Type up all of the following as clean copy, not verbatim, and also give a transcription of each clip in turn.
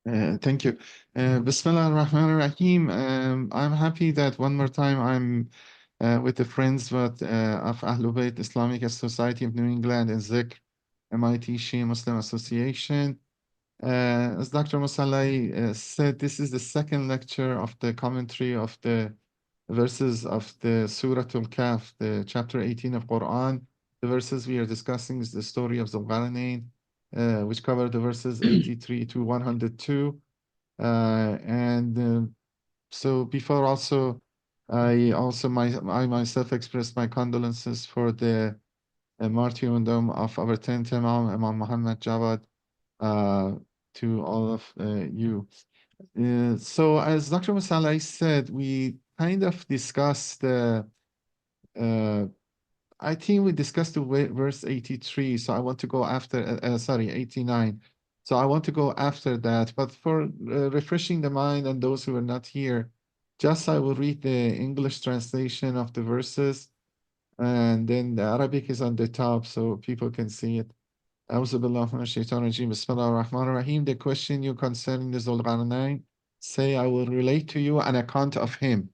Thank you. Bismillah ar-Rahman ar-Rahim. I'm happy that one more time I'm with the friends of Ahlul Bayt Islamic Society of New England and Zikr, MIT Shia Muslim Association. As Dr. Musalai said, this is the second lecture of the commentary of the verses of the Surah al-Kahf, the chapter 18 of Quran. The verses we are discussing is the story of Zulqarnain, which cover the verses 83 to 102. So before also, I myself expressed my condolences for the martyrdom of our 10th Imam, Imam Muhammad Jawad, uh, to all of you. So as Dr. Musalai said, we kind of discussed uh, I think we discussed the verse 83, so I want to go after, sorry, 89. So I want to go after that. But for refreshing the mind and those who are not here, just I will read the English translation of the verses, and then the Arabic is on the top so people can see it. أعوذ بالله من الشيطان الرجيم. بسم الله الرحمن الرحيم. The question you concerning the Zulqarnain, say, I will relate to you an account of him.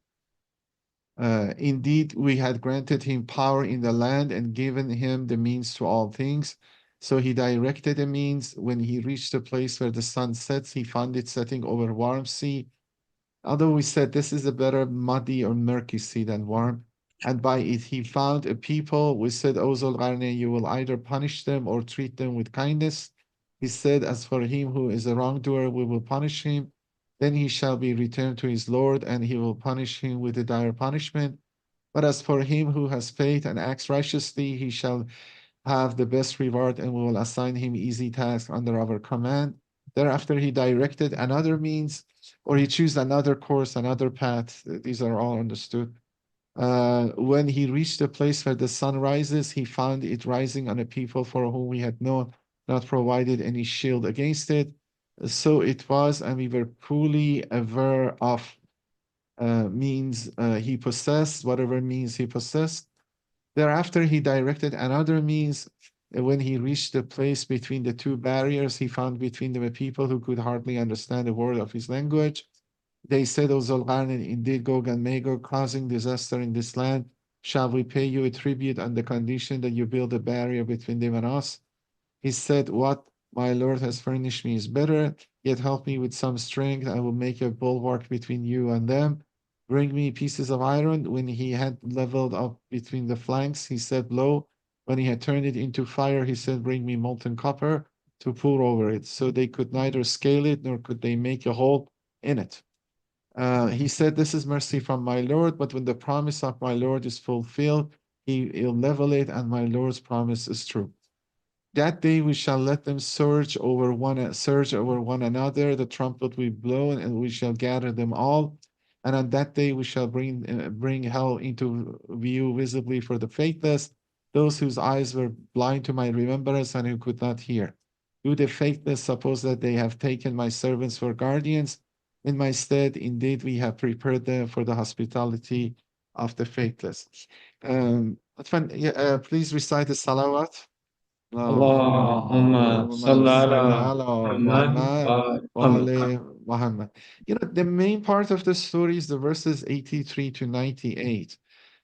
Indeed, we had granted him power in the land and given him the means to all things. So he directed the means. When he reached the place where the sun sets, he found it setting over a warm sea. Although we said this is a better muddy or murky sea than warm, and by it he found a people. We said, O Zulqarnain, you will either punish them or treat them with kindness. He said, as for him who is a wrongdoer, we will punish him. Then he shall be returned to his Lord, and he will punish him with a dire punishment. But as for him who has faith and acts righteously, he shall have the best reward, and we will assign him easy tasks under our command. Thereafter, he directed another means, or he chose another course, another path. These are all understood. When he reached the place where the sun rises, he found it rising on a people for whom we had not provided any shield against it. So it was, and we were fully aware of means he possessed, whatever means he possessed. Thereafter, he directed another means. When he reached the place between the two barriers, he found between them a people who could hardly understand a word of his language. They said, O Zulqarnain, indeed Gog and Magog causing disaster in this land. Shall we pay you a tribute on the condition that you build a barrier between them and us? He said, what my Lord has furnished me is better, yet help me with some strength. I will make a bulwark between you and them. Bring me pieces of iron. When he had leveled up between the flanks, he said, blow. When he had turned it into fire, he said, bring me molten copper to pour over it. So they could neither scale it nor could they make a hole in it. He said, this is mercy from my Lord, but when the promise of my Lord is fulfilled, he'll level it, and my Lord's promise is true. That day we shall let them surge over one another. The trumpet will blow, and we shall gather them all. And on that day we shall bring hell into view visibly for the faithless, those whose eyes were blind to my remembrance and who could not hear. Do the faithless suppose that they have taken my servants for guardians? In my stead, indeed, we have prepared them for the hospitality of the faithless. Please recite the salawat. اللهم اللهم صل صل على على محمد محمد وعلى محمد. وعلى Muhammad. The main part of the story is the verses 83 to 98.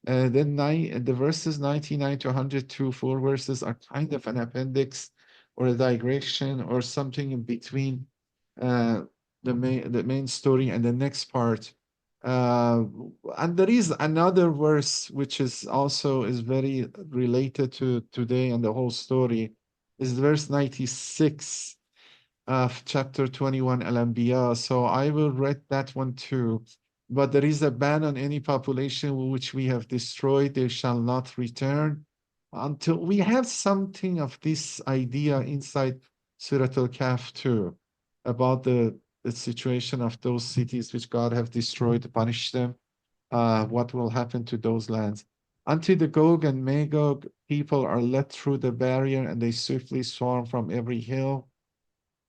The verses 99 to 102, four verses, are kind of an appendix or a digression or something in between uh, the main story and the next part. Uh, and there is another verse which is very related to today and the whole story, is verse 96 of chapter 21 Al-Anbiya. So I will read that one too. But there is a ban on any population which we have destroyed, they shall not return until we have something of this idea inside Surah Al-Kahf too, about the situation of those cities which God have destroyed, punish them, what will happen to those lands. Until the Gog and Magog people are let through the barrier and they swiftly swarm from every hill.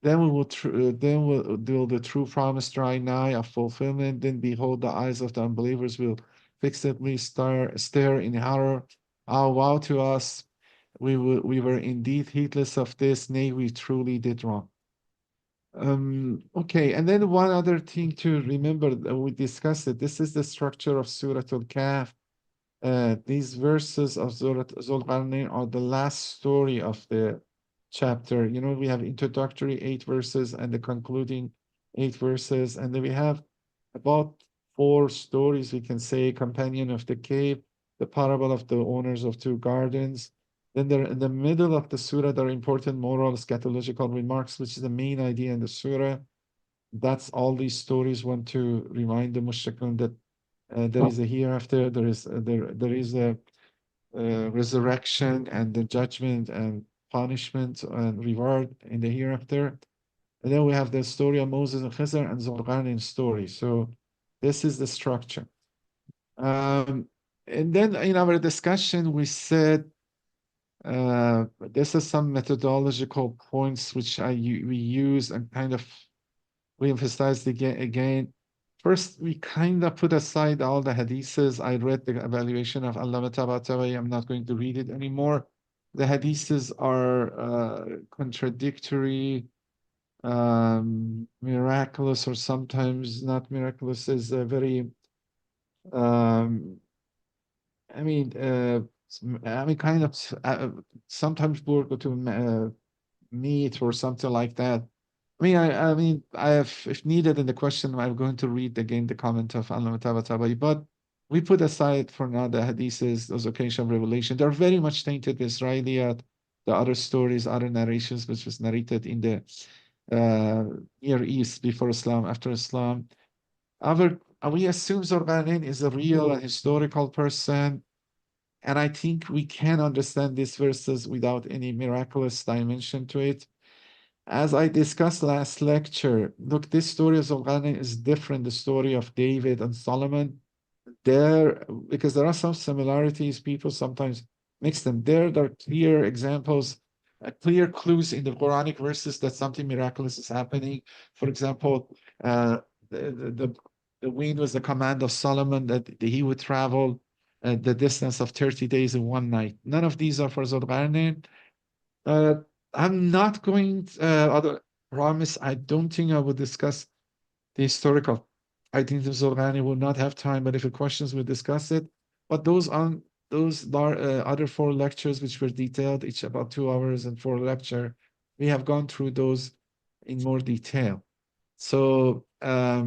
Then will the true promise draw nigh of fulfillment. Then behold, the eyes of the unbelievers will fixedly stare in horror. Ah, woe to us! We were indeed heedless of this. Nay, we truly did wrong. Okay, and then one other thing to remember that we discussed it. This is the structure of Surah Al-Kahf. These verses of Surah Zulqarnain are the last story of the chapter. You know, we have introductory 8 verses and the concluding 8 verses, and then we have about 4 stories, we can say: Companion of the Cave, the parable of the owners of 2 gardens. Then there in the middle of the surah, there are important moral eschatological remarks, which is the main idea in the surah. That's all these stories want to remind the mushrikun that there is a hereafter, there is a resurrection and the judgment and punishment and reward in the hereafter. And then we have the story of Moses and Khizr and Zulqarnain story. So this is the structure. And then in our discussion, we said this is some methodological points which we use and kind of we emphasized again. First, we kind of put aside all the hadiths. I read the evaluation of Allama Tabatabai. I'm not going to read it anymore. The hadiths are contradictory, miraculous, or sometimes not miraculous, is a very, um, I mean, kind of sometimes go to meat or something like that. I mean, I have, if needed in the question, I'm going to read again the comment of Allama Tabatabai, but we put aside for now the hadiths, those occasions of revelation. They're very much tainted with Israeliyat, the other stories, other narrations, which was narrated in the uh, Near East before Islam, after Islam. We assume Zorbanin is a real and historical person, and I think we can understand these verses without any miraculous dimension to it. As I discussed last lecture, look, this story of Zulqarnain is different, the story of David and Solomon. There, because there are some similarities, people sometimes mix them. There are clear examples, clear clues in the Quranic verses that something miraculous is happening. For example, uh, the wind was the command of Solomon that he would travel the distance of 30 days and 1 night. None of these are for Zulqarnain. Uh, I'm not going other promise. I don't think I would discuss the historical. I think the Zorgani will not have time, but if it questions, we'll discuss it. But those other 4 lectures, which were detailed, each about 2 hours and 4 lecture, we have gone through those in more detail. So I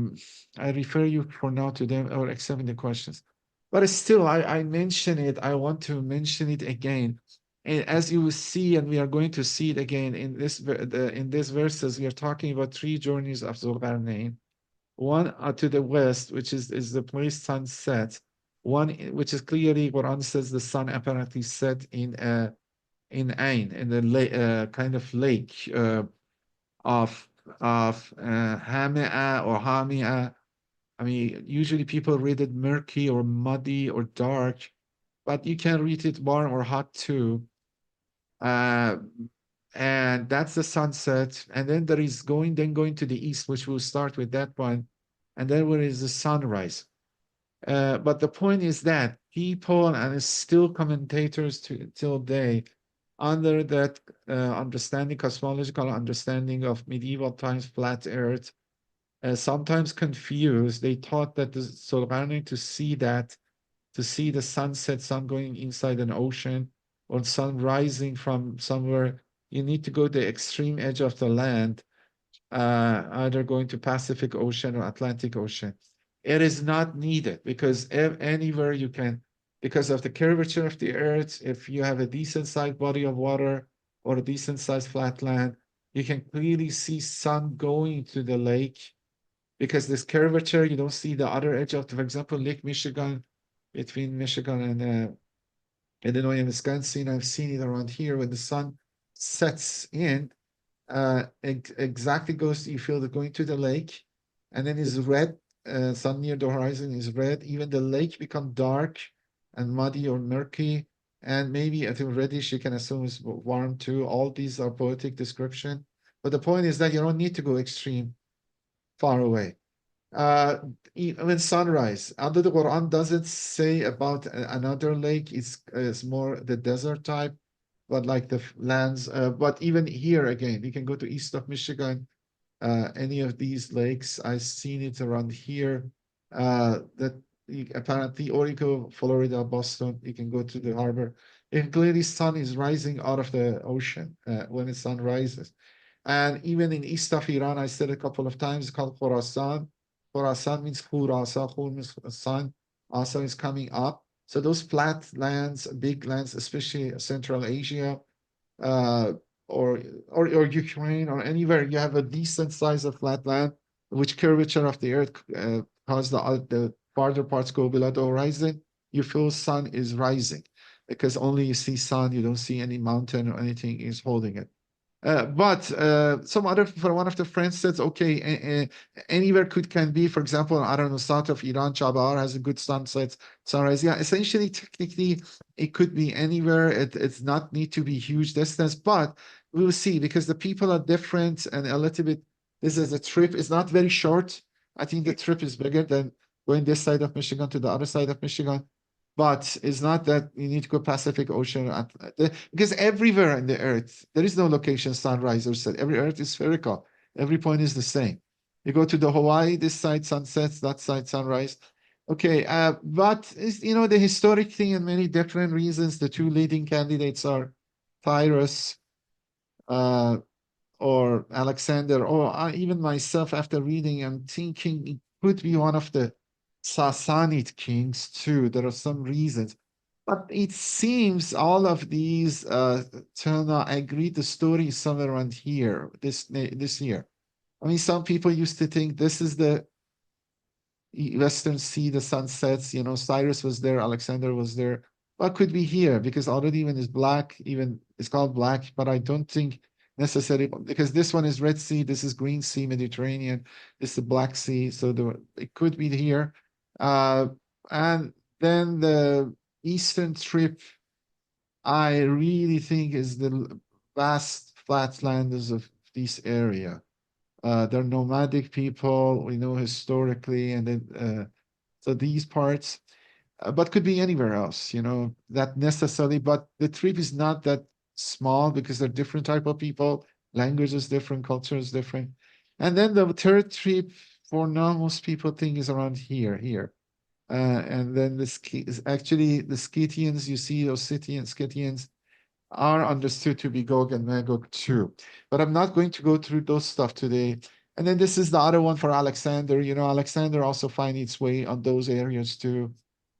refer you for now to them or accepting the questions. But still, I mention it. I want to mention it again. And as you will see, and we are going to see it again in in these verses, we are talking about 3 journeys of Zulqarnain. One to the west, which is the place sun sets. One which is clearly Quran says the sun apparently set in Ain, in the kind of lake of Hamia or Hamia. I mean, usually people read it murky or muddy or dark, but you can read it warm or hot too. Uh, and that's the sunset. And then there is going to the east, which we'll start with that one. And then where is the sunrise? But the point is that people, and it's still commentators till day, under that understanding, cosmological understanding of medieval times, flat Earth, sometimes confused. They thought that the Solvani to see the sunset, sun going inside an ocean, or sun rising from somewhere, you need to go to the extreme edge of the land, either going to Pacific Ocean or Atlantic Ocean. It is not needed because anywhere you can, because of the curvature of the earth, if you have a decent sized body of water or a decent sized flat land, you can clearly see sun going to the lake because this curvature, you don't see the other edge of, for example, Lake Michigan, between Michigan and Illinois and Wisconsin. I've seen it around here when the sun sets in, exactly goes, you feel it going to the lake, and then is red, sun near the horizon is red. Even the lake become dark and muddy or murky, and maybe I think reddish, you can assume is warm too. All these are poetic description. But the point is that you don't need to go extreme far away. Uh, Even sunrise, under the Quran doesn't say about another lake. It's more the desert type, but like the lands. But even here again, you can go to east of Michigan, any of these lakes. I've seen it around here. That apparently Origo, Florida, Boston, you can go to the harbor. And clearly sun is rising out of the ocean when the sun rises. And even in east of Iran, I said a couple of times, it's called Khorasan. Khorasan means Khurasa, Khur means sun. Also is coming up. So those flat lands, big lands, especially Central Asia, uh, or, or Ukraine or anywhere you have a decent size of flat land, which curvature of the earth cause the farther parts go below the horizon, you feel sun is rising because only you see sun, you don't see any mountain or anything is holding it. But some other for one of the friends says, okay, anywhere could can be. For example, I don't know, south of Iran, Chabar has a good sunset, sunrise. Yeah, essentially, technically, it could be anywhere. It's not need to be huge distance, but we will see because the people are different and a little bit. This is a trip. It's not very short. I think the trip is bigger than going this side of Michigan to the other side of Michigan. But it's not that you need to go Pacific Ocean because everywhere in the Earth there is no location sunrise or set. Every Earth is spherical. Every point is the same. You go to the Hawaii, this side sunsets, that side sunrise. Okay, but it's, the historic thing and many different reasons. The two leading candidates are Tyrus uh, or Alexander, or even myself. After reading, I'm thinking it could be one of the Sassanid kings too. There are some reasons. But it seems all of these turn out, I agree the story is somewhere around here, this year. I mean, some people used to think this is the Western Sea, the sunsets, Cyrus was there, Alexander was there. What could be here? Because already even is black, even it's called black, but I don't think necessarily because this one is Red Sea, this is Green Sea, Mediterranean, this is Black Sea, so it could be here. And then the Eastern trip, I really think is the vast flatlands of this area. They're nomadic people, we know historically, and then so these parts, but could be anywhere else, that necessarily. But the trip is not that small because they're different type of people, language is different, culture is different. And then the third trip for now, most people think is around here. And then is actually the Scythians, you see those Scythians are understood to be Gog and Magog too. But I'm not going to go through those stuff today. And then this is the other one for Alexander. Alexander also find its way on those areas too.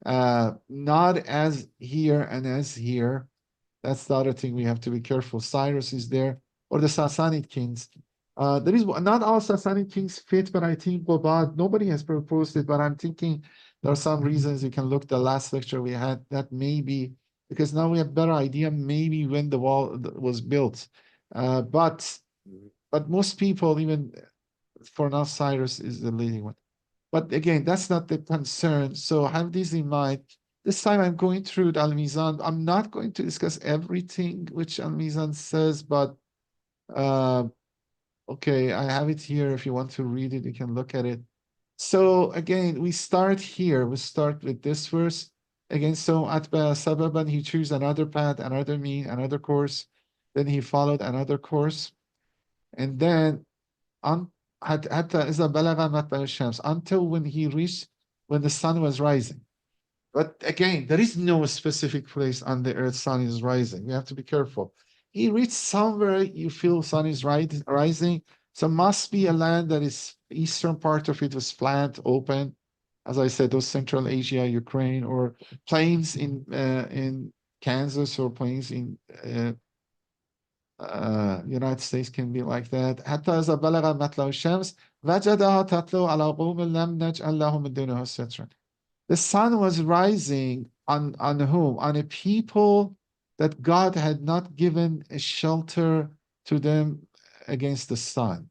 Not as here and as here. That's the other thing we have to be careful. Cyrus is there, or the Sassanid kings. There is not all Sassanid kings fit, but I think Bobad, nobody has proposed it, but I'm thinking there are some reasons you can look the last lecture we had that maybe because now we have better idea maybe when the wall was built. But most people, even for now, Cyrus is the leading one. But again, that's not the concern. So have this in mind. This time I'm going through Al-Mizan. I'm not going to discuss everything which Al-Mizan says, but uh, okay, I have it here. If you want to read it, you can look at it. So again, we start here. We start with this verse. Again, so Atba Sababan, he chose another path, another mean, another course. Then he followed another course. And then un, hatta إذا بلغ مطلع الشمس, until when the sun was rising. But again, there is no specific place on the earth sun is rising. We have to be careful. He reached somewhere you feel sun is rising. So must be a land that is eastern part of it was flat, open. As I said, those Central Asia, Ukraine, or plains in Kansas or plains in United States can be like that. حتى إذا بلغ مطلع الشمس وجدها تطلع على قوم لم نجعل لهم من دونها سترا. The sun was rising on whom? On a people that God had not given a shelter to them against the sun.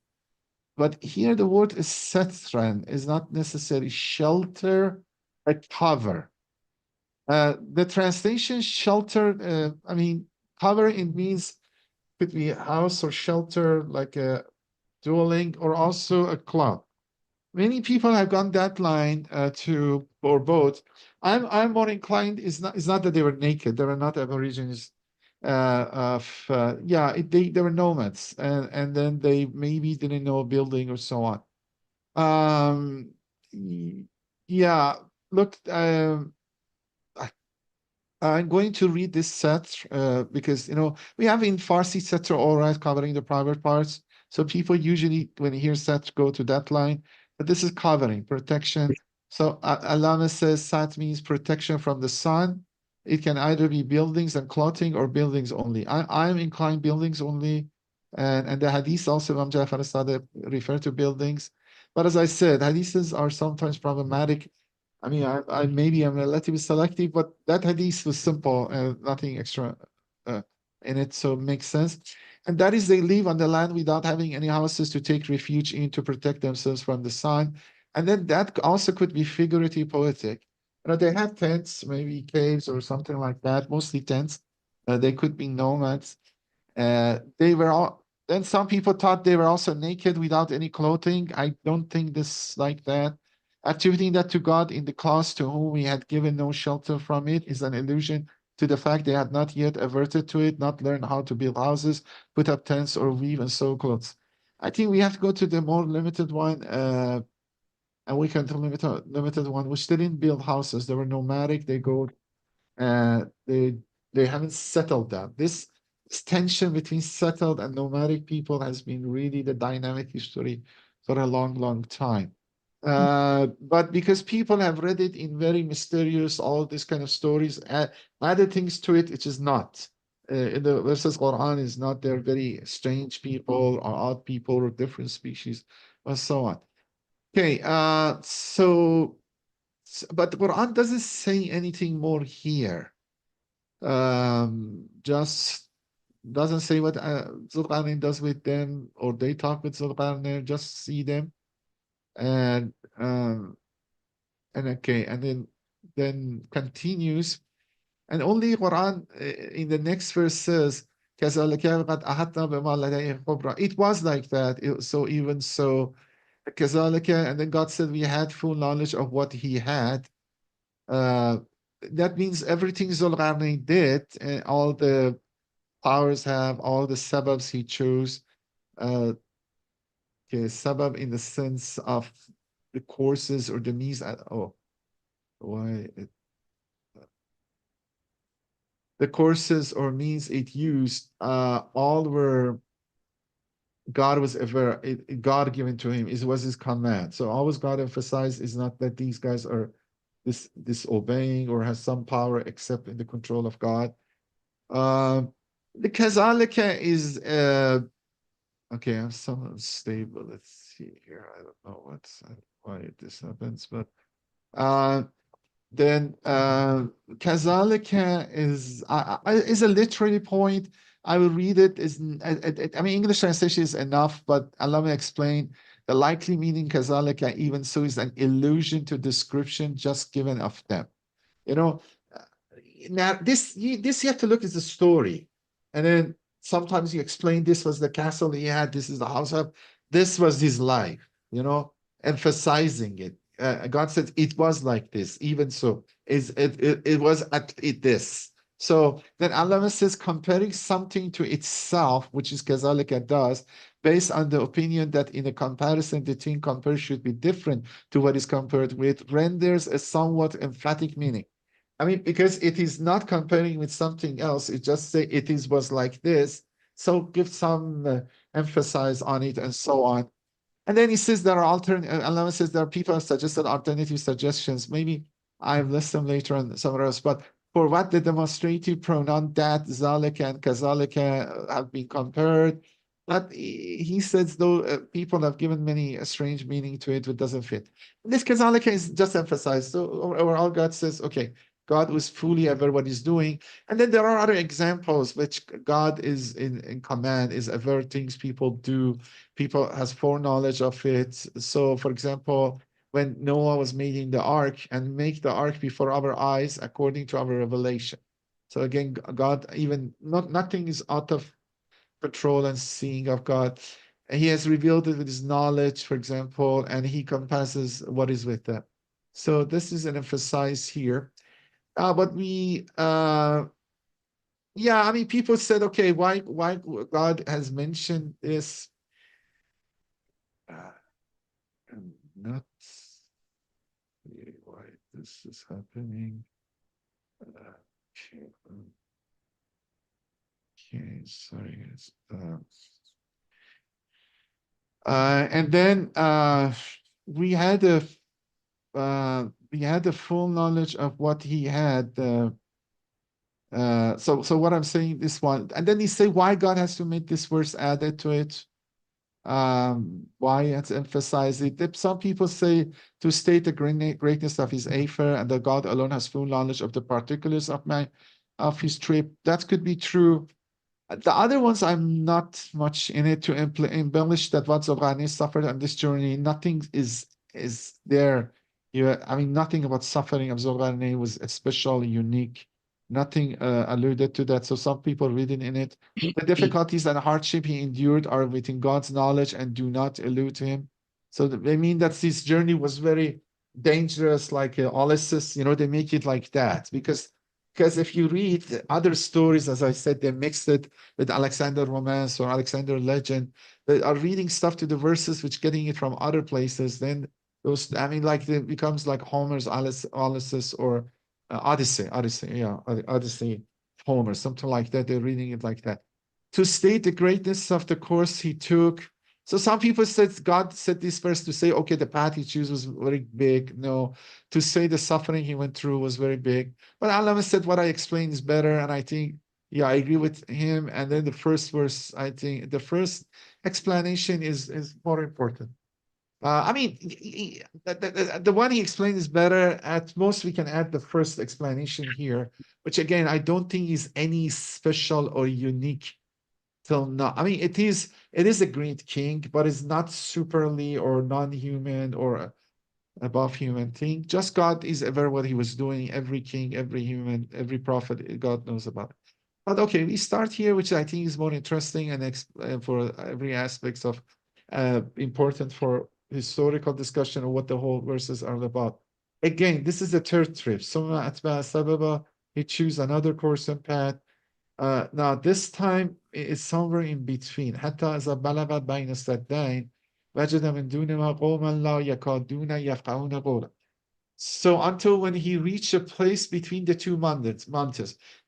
But here the word is setran, is not necessarily shelter, a cover. The translation shelter, I mean, cover, it means could be a house or shelter, like a dwelling, or also a club. Many people have gone that line to or both. I'm more inclined. It's not that they were naked. They were not Aborigines. yeah, they were nomads, and then they maybe didn't know building or so on. Um, y- yeah, look, I'm going to read this set because we have in Farsi Satr all right covering the private parts. So people usually when they hear Satr go to that line, but this is covering protection. So Allama says Sat means protection from the sun. It can either be buildings and clothing or buildings only. I'm inclined buildings only, and the hadith also Imam Jafar al-Sadiq refer to buildings. But as I said, hadiths are sometimes problematic. I mean, I maybe I'm relatively selective, but that hadith was simple and nothing extra uh, in it, so it makes sense. And that is they live on the land without having any houses to take refuge in to protect themselves from the sun. And then that also could be figurative poetic. They have tents, maybe caves or something like that, mostly tents. They could be nomads. They were all, then some people thought they were also naked without any clothing. I don't think this like that. Attributing that to God in the cause to whom we had given no shelter from it is an allusion to the fact they had not yet averted to it, not learned how to build houses, put up tents, or weave and sew clothes. I think we have to go to the more limited one, and we can do limited one, which they didn't build houses. They were nomadic. They go uh, they they haven't settled down. This tension between settled and nomadic people has been really the dynamic history for a long, long time. But because people have read it in very mysterious, all these kind of stories, added things to it, which is not. In the verses Quran is not. They're very strange people or odd people or different species, or so on. Okay, but the Quran doesn't say anything more here. Just doesn't say what Zulqarnain does with them, or they talk with Zulqarnain, just see them, and okay, and then continues, and only Quran in the next verse says, كَذَلِكَ قَدْ أَحَطْنَا بِمَا لَدَيْهِ خُبْرًا. It was like that. So even so, كَذَلِكَ, and then God said we had full knowledge of what he had. Uh, that means everything Zulqarnain did, all the powers have, all the sababs he chose. Uh, okay, sabab in the sense of the courses or the means. Oh, why? The courses or means it used, all were God was ever God given to him. It was his command. So always God emphasized is not that these guys are disobeying or has some power except in the control of God. Uh, the kazalika is okay, I'm somewhat stable. Let's see here. I don't know why this happens, but uh, then kazalika is a literary point. I will read it. I mean, English translation is enough, but allow me to explain. The likely meaning kazalika, even so, is an allusion to description just given of them. You know, uh, now this you have to look at the story, and then sometimes you explain this was the castle he had, this is the house of, this was his life. Emphasizing it. God said it was like this. Even so, it was at it this. So then Allah says comparing something to itself, which is kazalika does, based on the opinion that in a comparison the thing compared should be different to what is compared with, renders a somewhat emphatic meaning. I mean, because it is not comparing with something else, it just say it is was like this. So give some emphasis on it and so on. And then he says there are Allah says there are people have suggested alternative suggestions. Maybe I've list them later on somewhere else. But for what the demonstrative pronoun that, zalika, and kazalika have been compared, but he says though people have given many a strange meaning to it, which doesn't fit. This kazalika is just emphasized. So overall, God says, okay, God was fully aware what he's doing. And then there are other examples which God is in command, is aware things people do, people has foreknowledge of it. So, for example, when Noah was making the ark and make the ark before our eyes according to our revelation. So again, God even nothing is out of control and seeing of God. And he has revealed it with his knowledge, for example, and he compasses what is with them. So this is an emphasize here. But we Yeah, I mean, people said, okay, why God has mentioned this? Uh, I'm not see why this is happening. Okay, okay, sorry, guys. And then we had a we had the full knowledge of what he had. So what I'm saying, this one, and then he say why God has to make this verse added to it. Why it's emphasized it. Some people say to state the greatness of his afer and that God alone has full knowledge of the particulars of his trip. That could be true. The other ones, I'm not much in it to embellish that what Zoghani suffered on this journey. Nothing is there. I mean, nothing about suffering of Zoghani was especially unique. Nothing alluded to that. So some people reading in it, the difficulties and hardship he endured are within God's knowledge and do not elude him. So they mean that this journey was very dangerous, like Ulysses. They make it like that because if you read other stories, as I said, they mixed it with Alexander romance or Alexander legend. They are reading stuff to the verses which getting it from other places. Then those, I mean, like it becomes like Homer's Ulysses or Odyssey, Homer, something like that. They're reading it like that. To state the greatness of the course he took. So some people said God said this verse to say, okay, the path he chose was very big. No, to say the suffering he went through was very big. But Allah said what I explained is better, and I think yeah, I agree with him. And then the first verse, I think the first explanation is more important. I mean, the one he explained is better. At most, we can add the first explanation here, which again, I don't think is any special or unique till now. I mean, it is a great king, but it's not superly or non-human or above human thing. Just God is aware what he was doing. Every king, every human, every prophet, God knows about it. But okay, we start here, which I think is more interesting and for every aspects of important for historical discussion of what the whole verses are about. Again, this is the third trip. Summa atba sababa, he choose another course and path. Now this time it's somewhere in between. حتى إذا بلغت بين السدين وجد من دونهما قوما لا يكادون يفقهون قولا. So until when he reached a place between the two mountains.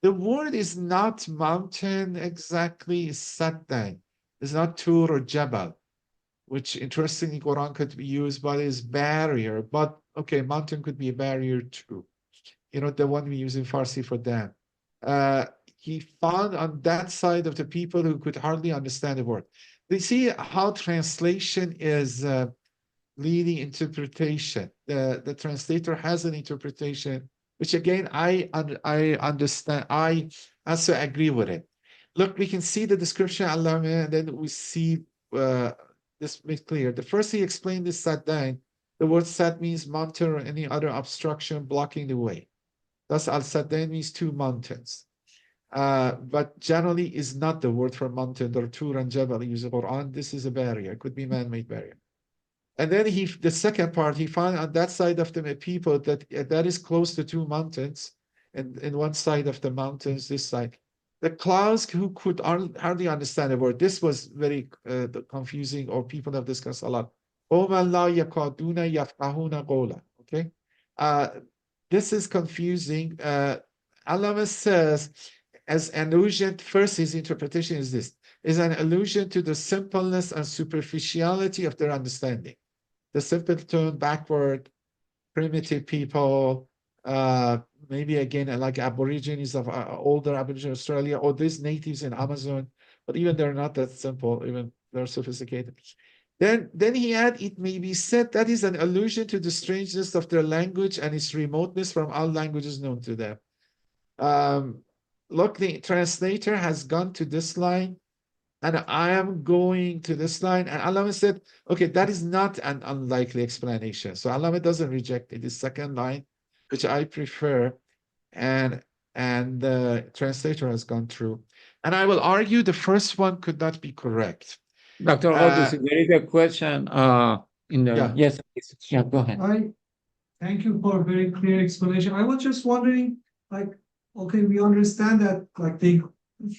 The word is not mountain exactly, it's Saddan. It's not Tur or Jabal, which interestingly Quran could be used, but is barrier. But okay, mountain could be a barrier too. The one we use in Farsi for dam. Uh, he found on that side of the people who could hardly understand the word. You see how translation is leading interpretation. The translator has an interpretation, which again I understand. I also agree with it. Look, we can see the description Allah, and then we see this makes clear. The first he explained is Saddain. The word Sad means mountain or any other obstruction blocking the way. Thus, al-Saddain means two mountains. But generally is not the word for mountain or Tur and Jabal use the Quran. This is a barrier. It could be man-made barrier. And then the second part, he found on that side of the people that is close to two mountains, and in one side of the mountains, this side. The clouds who could hardly understand the word. This was very confusing, or people have discussed a lot. Okay, uh, this is confusing. Allah says, as an allusion, first his interpretation is this, is an allusion to the simpleness and superficiality of their understanding. The simpleton, backward, primitive people, maybe again like Aborigines of older Aboriginal Australia, or these natives in Amazon, but even they're not that simple, even they're sophisticated. Then he had, it may be said that is an allusion to the strangeness of their language and its remoteness from all languages known to them. Look, the translator has gone to this line, and I am going to this line. And Allama said, okay, that is not an unlikely explanation. So Allama doesn't reject it. The second line, which I prefer, and the translator has gone through. And I will argue the first one could not be correct. Dr. Ghoddoussi, there is a question in the Yeah. yes, please. Yeah, go ahead. I thank you for a very clear explanation. I was just wondering, like, okay, we understand that like they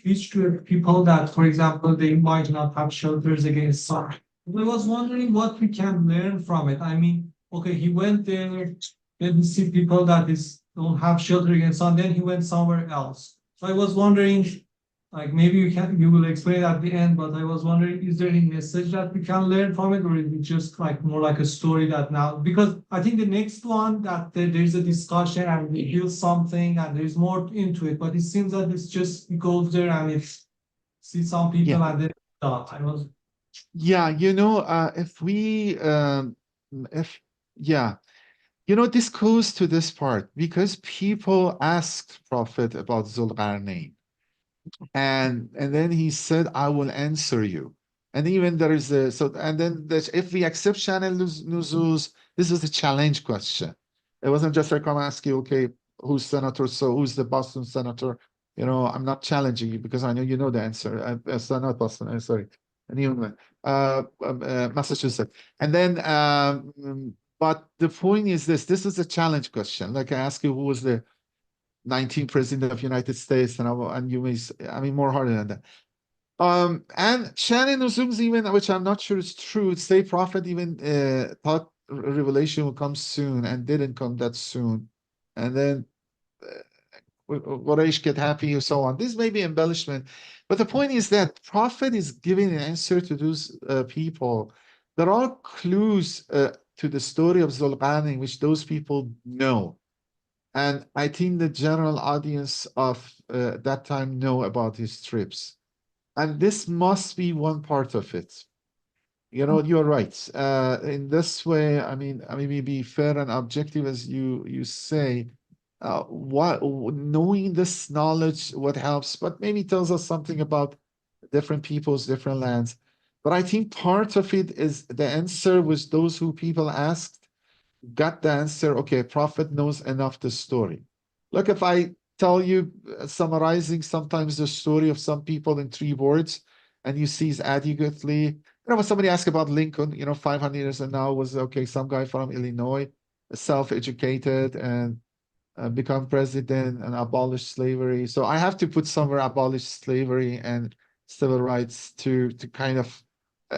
reach to people that, for example, they might not have shelters against sun. I was wondering what we can learn from it. I mean, okay, he went there, then he see people that is don't have shelter against sun, then he went somewhere else. So I was wondering, like maybe you will explain at the end, but I was wondering, is there any message that we can learn from it, or is it just like more like a story that now? Because I think the next one that there's a discussion and we hear something and there's more into it, but it seems that it's just it goes there and it's see some Yeah. people and then I was Yeah, if yeah, this goes to this part because people asked Prophet about Zulqarnain, and then he said, "I will answer you." And even there is a so, and then if we accept Shannon Nuzul's, this was a challenge question. It wasn't just like I'm asking you, okay, who's senator? So who's the Boston senator? I'm not challenging you because I know you know the answer. Not Boston. Sorry, New England, Massachusetts. And then, but the point is this: this is a challenge question. Like I ask you, who was the 19th president of United States, and you may, I mean, more harder than that. And Shannon assumes even, which I'm not sure is true, say prophet even thought revelation will come soon and didn't come that soon. And then Quraysh get happy and so on. This may be embellishment, but the point is that prophet is giving an answer to those people. There are clues to the story of Zulqarnain, which those people know. And I think the general audience of that time know about his trips. And this must be one part of it. You're right. In this way, I mean, be fair and objective as you say. What knowing this knowledge, what helps, but maybe tells us something about different peoples, different lands. But I think part of it is the answer was those who people asked got the answer. Okay, prophet knows enough the story. Look, if I tell you, summarizing sometimes the story of some people in 3 words, and you seize adequately, when somebody asked about Lincoln, 500 years and now was okay, some guy from Illinois, self-educated and become president and abolish slavery. So I have to put somewhere abolish slavery and civil rights to kind of,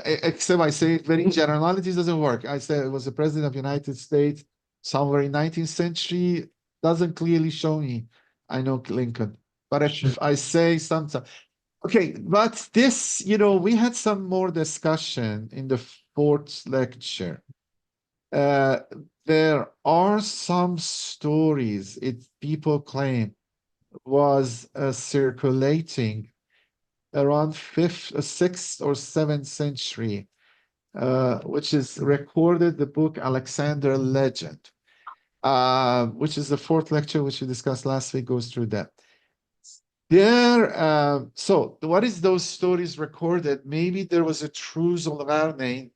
except I say very generalities doesn't work. I say it was the president of the United States somewhere in 19th century, doesn't clearly show me I know Lincoln. But if I say something, okay, but this, we had some more discussion in the fourth lecture. Uh, there are some stories people claim was circulating around sixth or seventh century, which is recorded the book Alexander Legend, which is the fourth lecture which we discussed last week, goes through that. So what is those stories recorded? Maybe there was a true Zulqarnain,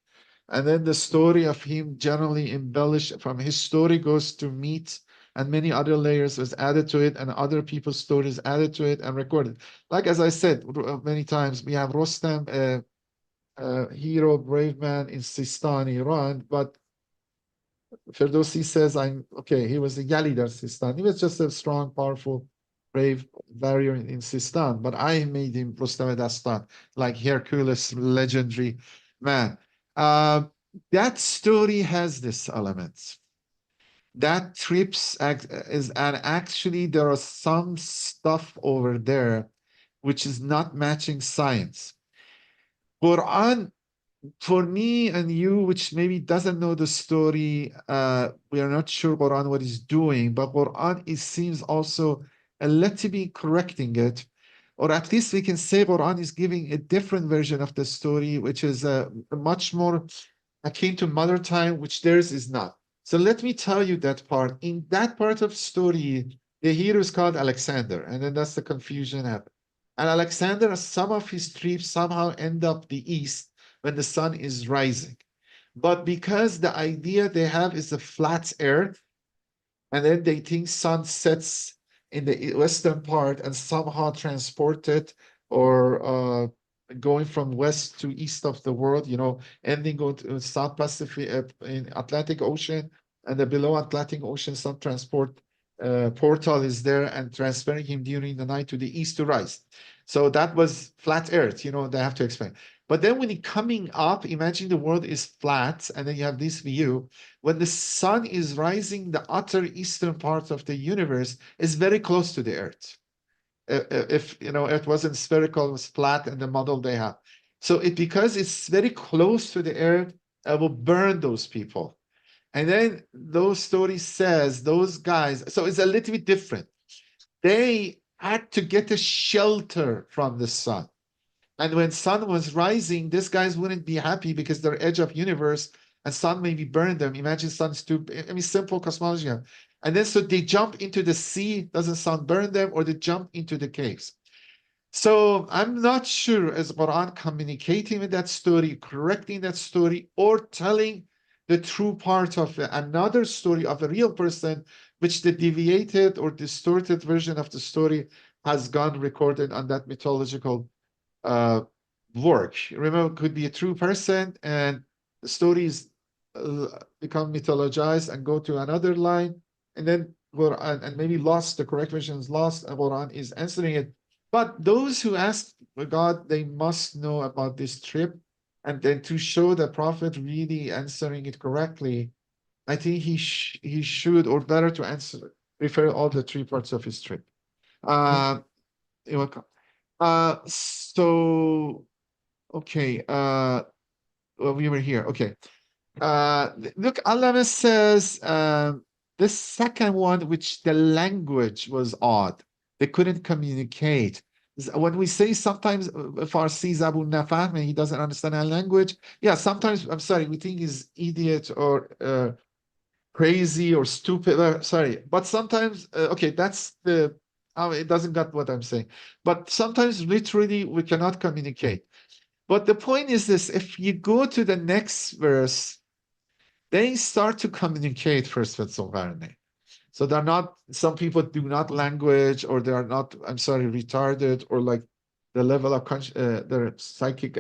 and then the story of him generally embellished from his story goes to meat and many other layers was added to it and other people's stories added to it and recorded. Like as I said many times, we have Rostam, a hero, brave man in Sistan, Iran, but Ferdowsi says, I'm okay, he was a Yalidar Sistan. He was just a strong, powerful, brave warrior in Sistan, but I made him Rustam Dastan, like Hercules, legendary man. Uh, that story has this element. That trips is, and actually there are some stuff over there which is not matching science. Quran for me and you, which maybe doesn't know the story, we are not sure Quran what is doing, but Quran it seems also a little bit correcting it, or at least we can say Quran is giving a different version of the story, which is much more akin to mother time, which theirs is not. So let me tell you that part. In that part of story, the hero is called Alexander, and then that's the confusion happen. And Alexander, some of his troops somehow end up the east when the sun is rising. But because the idea they have is a flat earth, and then they think sun sets in the western part and somehow transported or going from west to east of the world, ending going to South Pacific in Atlantic Ocean and the below Atlantic Ocean, some transport portal is there and transferring him during the night to the east to rise. So that was flat earth, they have to explain. But then when it coming up, imagine the world is flat and then you have this view. When the sun is rising, the utter eastern part of the universe is very close to the earth. If it wasn't spherical, it was flat and the model they have. So because it's very close to the earth, it will burn those people. And then those stories says those guys, so it's a little bit different. They had to get a shelter from the sun. And when sun was rising, these guys wouldn't be happy because they're edge of universe and sun maybe burn them. Imagine sun's too, simple cosmology. And then so they jump into the sea, doesn't sun burn them, or they jump into the caves. So I'm not sure is Quran communicating with that story, correcting that story, or telling the true part of another story of a real person, which the deviated or distorted version of the story has gone recorded on that mythological work. Remember, it could be a true person, and the stories become mythologized and go to another line, and then Quran, and maybe lost, the correct version is lost, and Quran is answering it. But those who ask God, they must know about this trip. And then to show the Prophet really answering it correctly, I think he should, or better to answer, refer all the three parts of his trip. You're welcome. So, okay, well, we were here. Okay. Look, Allah says the second one, which the language was odd. They couldn't communicate. When we say sometimes Farsi Zabu Nafah, he doesn't understand our language. Yeah, sometimes, I'm sorry, we think he's idiot or crazy or stupid. Sorry, but sometimes, okay, that's the, it doesn't got what I'm saying. But sometimes literally we cannot communicate. But the point is this, if you go to the next verse, they start to communicate first with Zulqarnain. So they're not, some people do not language, or they are not, I'm sorry, retarded, or like the level of their psychic,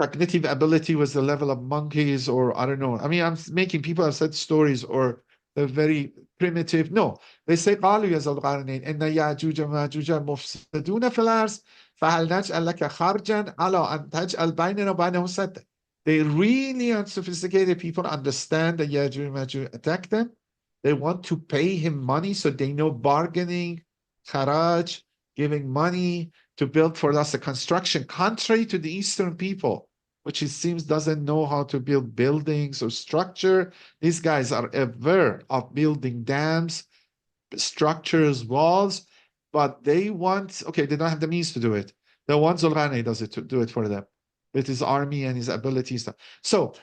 cognitive ability was the level of monkeys, or I don't know. I mean, I'm making, people have said stories, or they're very primitive. No, they say, قالوا يا ذا القرنين إن يأجوج ومأجوج مفسدون في الأرض فهل نجعل لك خرجا على أن تجعل بيننا وبينهم سدا. They really unsophisticated people understand that Yajuj and Majuj attack them. They want to pay him money, so they know bargaining, kharaj, giving money to build for us a construction, contrary to the Eastern people, which it seems doesn't know how to build buildings or structure. These guys are aware of building dams, structures, walls, but they want, okay, they don't have the means to do it. The one Zulqarnain does it, to do it for them with his army and his abilities. So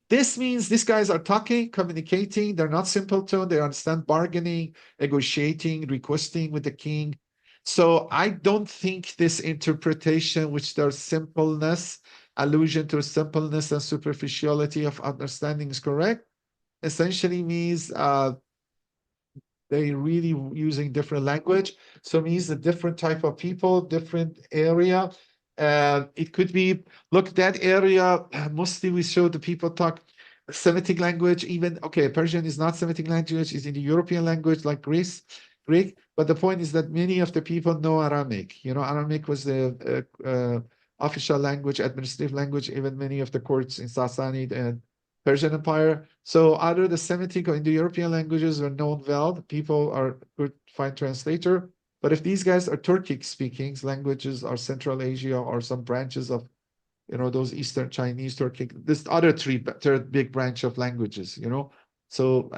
this means these guys are talking, communicating. They're not simpleton. They understand bargaining, negotiating, requesting with the king. So I don't think this interpretation, which their simpleness, allusion to simpleness and superficiality of understanding is correct. Essentially means they really using different language. So it means a different type of people, different area. It could be, look, that area, mostly we show the people talk Semitic language, even, okay, Persian is not Semitic language, it's in the European language like Greek. But the point is that many of the people know Aramaic. Aramaic was the official language, administrative language, even many of the courts in Sassanid and Persian Empire. So either the Semitic or Indo-European languages are known well. People are good, fine translator. But if these guys are Turkic speaking languages, or Central Asia, or some branches of, those Eastern Chinese, Turkic, this other third big branch of languages, So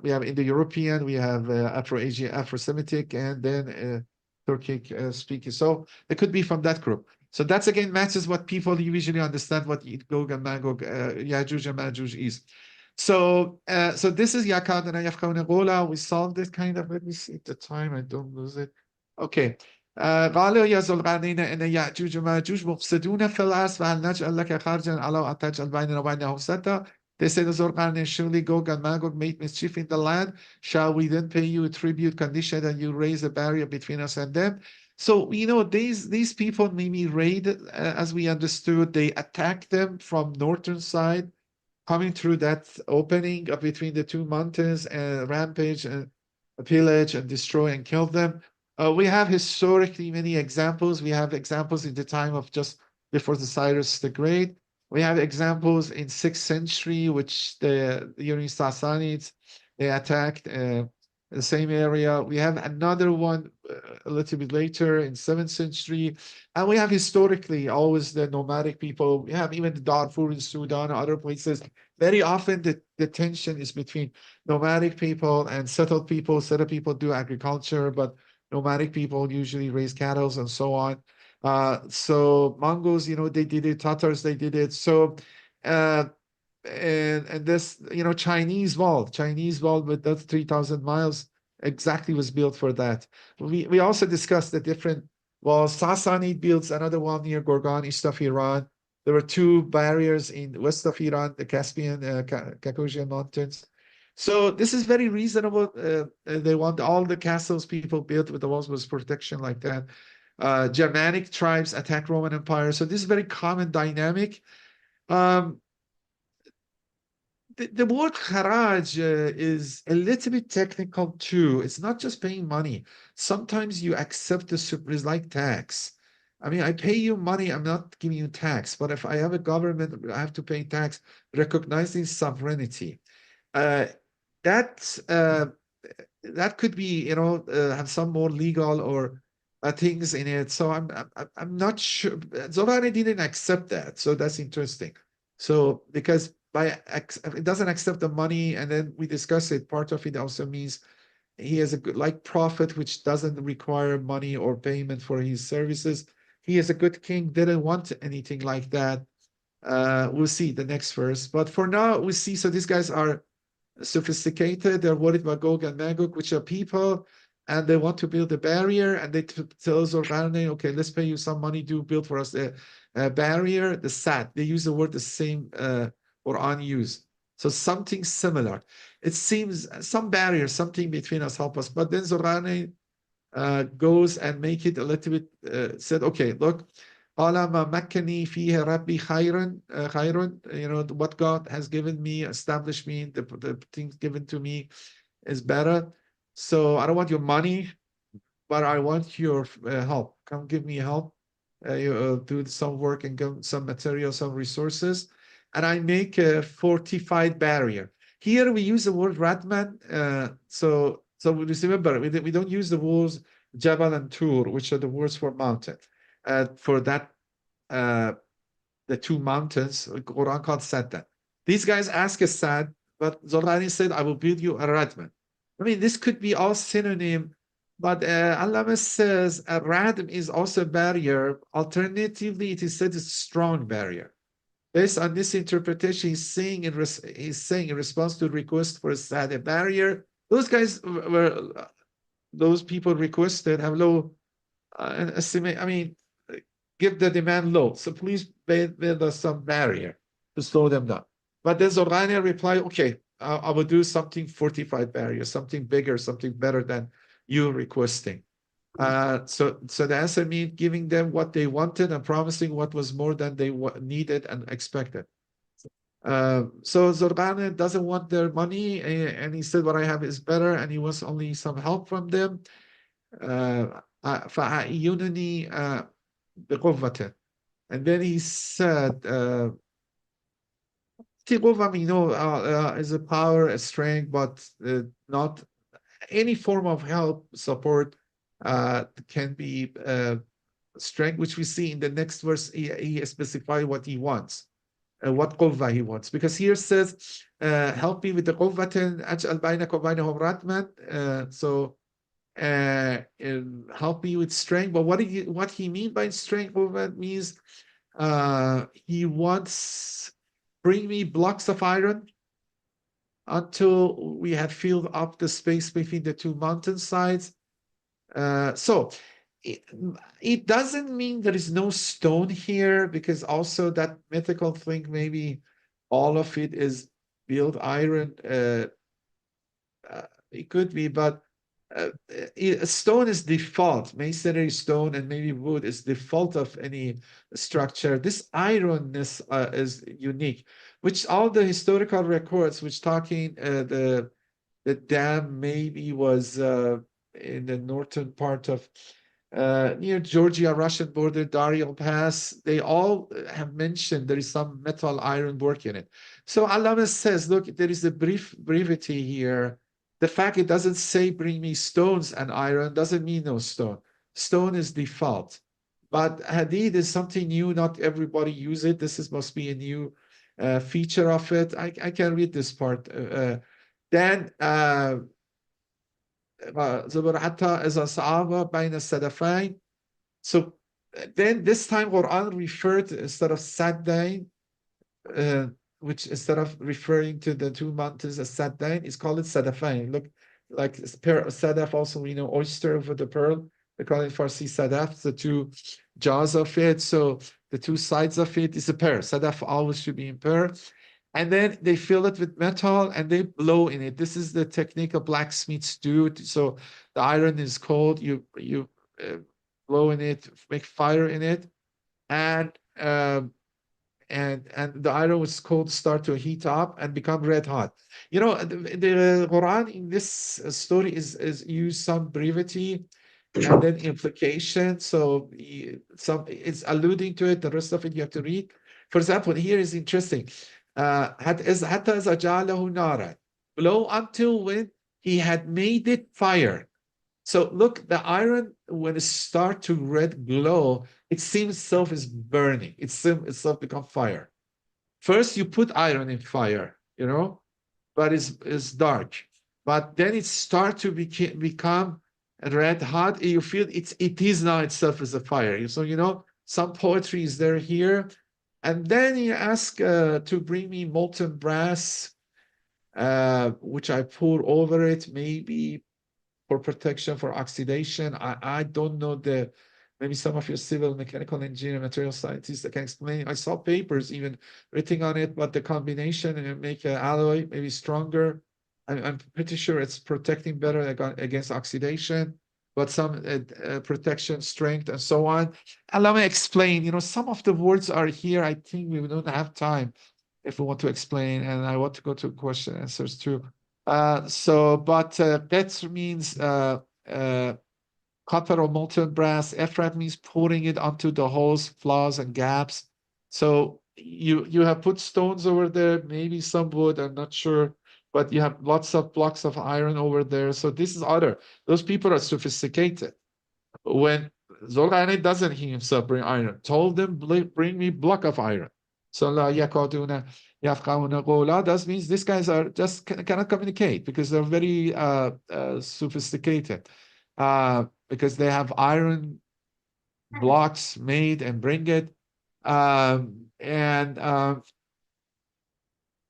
we have Indo-European, we have Afro-Asian, Afro-Semitic, and then Turkic speaking. So it could be from that group. So that's again matches what people usually understand what Gog and Magog, Yajuj and Majuj is. So this is Yakadana Yafkauna Gola. We solved it kind of. Let me see the time. I don't lose it. Okay. قالوا يا ذو القرنين إن يأجوج ومأجوج مفسدون في الأرض فهل نجعل لك خرجا على أن تجعل بيننا وبينهم سدا. They said, Zulqarnain, surely Gog and Magog made mischief in the land. Shall we then pay you a tribute condition that you raise a barrier between us and them? So, these people maybe raided, as we understood, they attacked them from northern side, coming through that opening between the two mountains and rampage and pillage and destroy and kill them. We have historically many examples. We have examples in the time of just before the Cyrus the Great. We have examples in 6th century, which during Sassanids, they attacked the same area. We have another one a little bit later in 7th century. And we have historically always the nomadic people. We have even the Darfur in Sudan, other places. Very often the tension is between nomadic people and settled people. Settled people do agriculture, but nomadic people usually raise cattle and so on. So Mongols, they did it. Tatars, they did it. So uh, and this Chinese wall with that 3,000 miles exactly was built for that. We also discussed the different walls. Sassanid builds another wall near Gorgan, east of Iran. There were two barriers in west of Iran, the Caspian, Caucasian mountains. So this is very reasonable. They want all the castles people built with the walls was protection like that. Germanic tribes attack Roman Empire. So this is very common dynamic. Um, the word haraj is a little bit technical too. It's not just paying money. Sometimes you accept the it's like tax. I mean, I pay you money, I'm not giving you tax. But if I have a government, I have to pay tax, recognizing sovereignty. Uh, that that could be, have some more legal or things in it. So I'm not sure. Zohar didn't accept that, so that's interesting. So because it doesn't accept the money, and then we discuss it. Part of it also means he has a good like prophet, which doesn't require money or payment for his services. He is a good king, didn't want anything like that. We'll see the next verse, but for now we see. So these guys are sophisticated. They're worried about Gog and Magog, which are people, and they want to build a barrier. And they tell Zorgane, okay, let's pay you some money to build for us a barrier. The Sat, they use the word the same Quran use. So something similar. It seems some barrier, something between us, help us. But then Zorgane goes and make it a little bit, said, okay, look, makkani fiha rabbi khayran, what God has given me, established me, the things given to me is better. So I don't want your money, but I want your help. Come give me help. Do some work and give some material, some resources. And I make a fortified barrier. Here we use the word Radman. So we remember, we don't use the words Jabal and Tur, which are the words for mountain. For that, the two mountains, the Quran called Sadda. These guys ask a Sad, but Zorani said, I will build you a Radman. I mean, this could be all synonym, but Allama says a radm is also a barrier. Alternatively, it is said it's a strong barrier. Based on this interpretation, he's saying in response to the request for a sad a barrier. Those guys were those people requested have low estimate. I mean, give the demand low. So please build us some barrier to slow them down. But then Zorania replied, okay, I will do something fortified barrier, something bigger, something better than you requesting. So the answer means giving them what they wanted and promising what was more than they needed and expected. So Zorgane doesn't want their money, and he said, what I have is better, and he wants only some help from them. فَأَعِيُّنَنِي بِقُوَّةٍ. And then he said, is a power, a strength, but not any form of help, support can be strength, which we see in the next verse. He specifies what he wants, what quvva he wants. Because here says, help me with the quvvatin, aj'al baynaka wa baynahum ratman. So help me with strength. But what he mean by strength means he wants bring me blocks of iron until we have filled up the space between the two mountain sides. So it doesn't mean there is no stone here, because also that mythical thing, maybe all of it is built iron. It could be, but stone is default. Masonry stone and maybe wood is default of any structure. This ironness is unique. which all the historical records, which talking the dam maybe was in the northern part of near Georgia, Russian border, Darial Pass. They all have mentioned there is some metal iron work in it. So Allama says, look, there is a brevity here. The fact it doesn't say bring me stones and iron doesn't mean no stone. Stone is default. But hadith is something new. Not everybody use it. This must be a new feature of it. I can read this part. Then زبر حتى إذا صعب بين السدفين. So then this time Quran referred instead of Saddain, which instead of referring to the two mountains as Saddain, is called it Sadafain. Look, like Sadaf also, we know oyster over the pearl. They call it Farsi Sadaf, the two jaws of it. So the two sides of it is a pair. Sadaf always should be in pair. And then they fill it with metal and they blow in it. This is the technique of blacksmiths do. So the iron is cold, you blow in it, make fire in it, and the iron was cold start to heat up and become red hot. You know, the Quran in this story is use some brevity and then implication. So it's alluding to it. The rest of it you have to read. For example, here is interesting. حتى إذا جعله نارا, blow until when he had made it fire. So look, the iron, when it start to red glow, it seems itself is burning. Itself become fire. First, you put iron in fire, you know, but it's dark. But then it start to become red hot. You feel it is now itself as a fire. So, you know, some poetry is there here. And then he asked to bring me molten brass, which I pour over it, maybe for protection, for oxidation. I don't know maybe some of your civil, mechanical engineer, material scientists that can explain. I saw papers even written on it, but the combination and make an alloy maybe stronger. I'm pretty sure it's protecting better against oxidation, but some protection, strength, and so on. And let me explain. You know, some of the words are here. I think we don't have time if we want to explain, and I want to go to question answers too. But Qatr means copper or molten brass. Efrat means pouring it onto the holes, flaws, and gaps. So you have put stones over there, maybe some wood, I'm not sure, but you have lots of blocks of iron over there. So this is other. Those people are sophisticated. When Zulqarnain doesn't himself bring iron, told them, bring me block of iron. So la yakaduna yafqahuna qawla, that means these guys are just cannot communicate because they're very sophisticated. Because they have iron blocks made and bring it.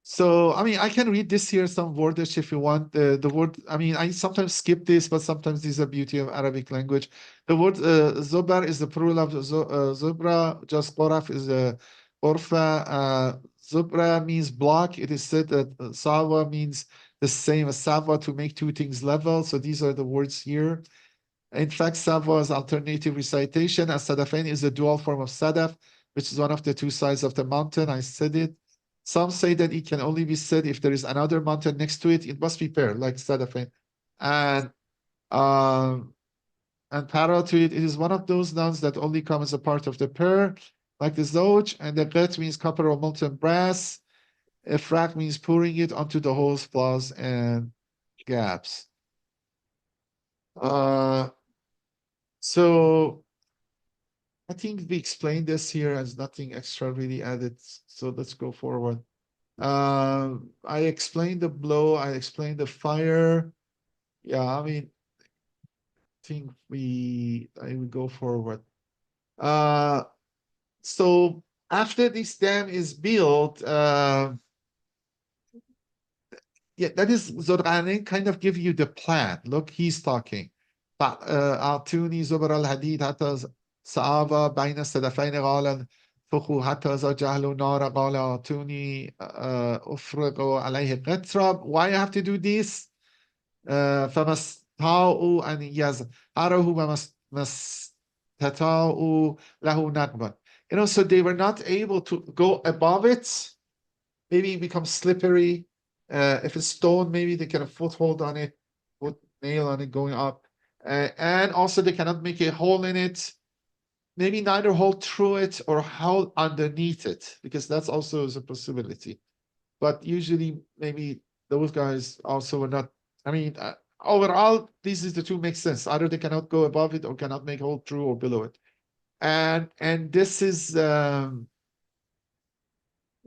So, I mean, I can read this here, some wordish if you want. The word, I mean, I sometimes skip this, but sometimes this is a beauty of Arabic language. The word zubar is the plural of zubra, just qoraf is a orfa. Zubra means block. It is said that sawa means the same as sawa, to make two things level. So these are the words here. In fact, sawa is alternative recitation, as sadafain is a dual form of sadaf, which is one of the two sides of the mountain. I said it. Some say that it can only be said if there is another mountain next to it. It must be paired, like Sadafain. And parallel to it, it is one of those nouns that only come as a part of the pair, like the Zoj, and the Bet means copper or molten brass. Ifrak means pouring it onto the holes, flaws, and gaps. So I think we explained this here as nothing extra really added. So let's go forward. I explained the blow, I explained the fire. Yeah, I mean, I think I will go forward. So after this dam is built, yeah, that is Zorqani kind of give you the plan. Look, he's talking. أعطوني زبر الحديد حتى صعب بين السدفين قال فخوا حتى إذا جعلوا نار قال أعطوني أفرغ عليه قطرة. Why I have to do this? فما استطاعوا أن يظهره وما استطاعوا له نقبا. You know, so they were not able to go above it maybe it becomes slippery. If it's stone, maybe they can foothold on it, put nail on it going up. And also they cannot make a hole in it. Maybe neither hole through it or hole underneath it, because that's also is a possibility. But usually maybe those guys also are not, I mean, overall, these is the two make sense. Either they cannot go above it or cannot make hole through or below it. And this is the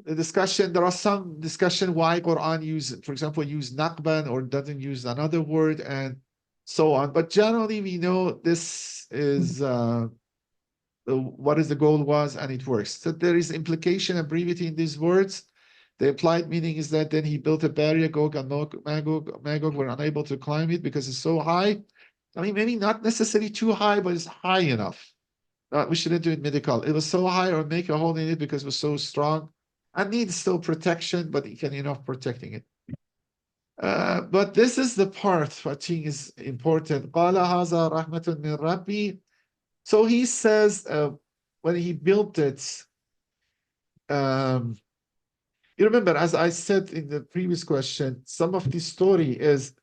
discussion. There are some discussion why Quran use, for example, use naqban or doesn't use another word and so on. But generally, we know this is what is the goal was, and it works. So there is implication and brevity in these words. The implied meaning is that then he built a barrier. Gog and Magog were unable to climb it because it's so high. I mean, maybe not necessarily too high, but it's high enough. We shouldn't do it medical. It was so high or make a hole in it because it was so strong. And needs still protection, but it can enough protecting it. But this is the part I think is important. قَالَ هَذَا رَحْمَةٌ مِّن رَبِّي. So he says when he built it, you remember, as I said in the previous question, some of the story is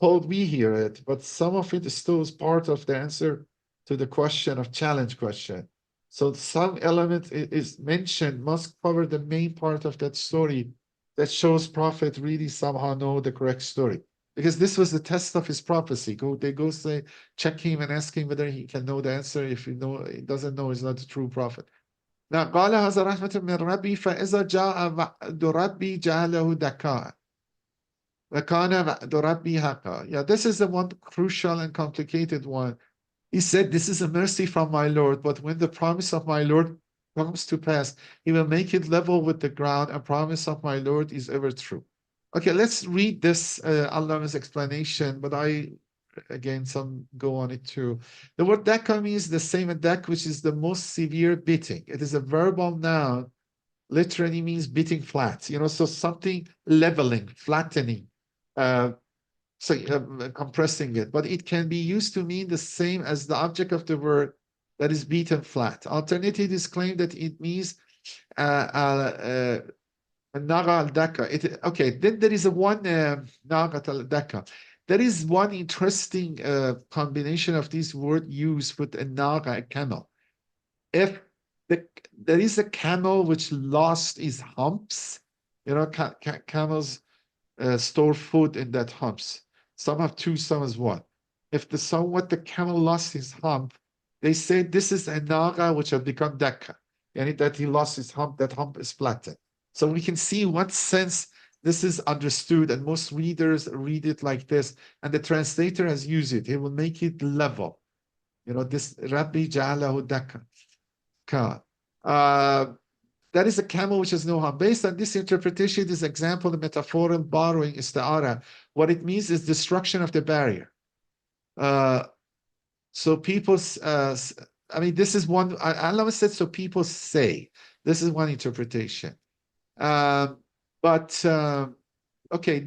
told we hear it, but some of it is still is part of the answer to the question of challenge question. So some element is mentioned must cover the main part of that story that shows prophet really somehow know the correct story. Because this was the test of his prophecy. They go say, check him and ask him whether he can know the answer. If he doesn't know, he's not a true prophet. Now, قال هذا رحمة من ربي فإذا جاء وعد ربي جعله دكاء وكان وعد ربي حقا. Yeah, this is the one crucial and complicated one. He said, this is a mercy from my Lord, but when the promise of my Lord comes to pass, he will make it level with the ground, and promise of my Lord is ever true. Okay, let's read this Allah's explanation, but again, some go on it too. The word daka means the same dak, which is the most severe beating. It is a verbal noun, literally means beating flat, so something leveling, flattening, compressing it. But it can be used to mean the same as the object of the word that is beaten flat. Alternatively, it is claimed that it means naga al-daka. Okay, then there is a one naga al-daka. There is one interesting combination of these words used with a naga, a camel. If there is a camel which lost his humps, camels store food in that humps. Some have two, some has one. If the camel lost his hump, they say this is a naga which has become daka. And that he lost his hump, that hump is flattened. So we can see what sense this is understood, and most readers read it like this, and the translator has used it. He will make it level. This Rabbi Ja'alahu Daka. That is a camel which has no harm. Based on this interpretation, this example, the metaphorical borrowing ista'ara, what it means is destruction of the barrier. So people, this is one, Allah said, so people say. This is one interpretation. Okay,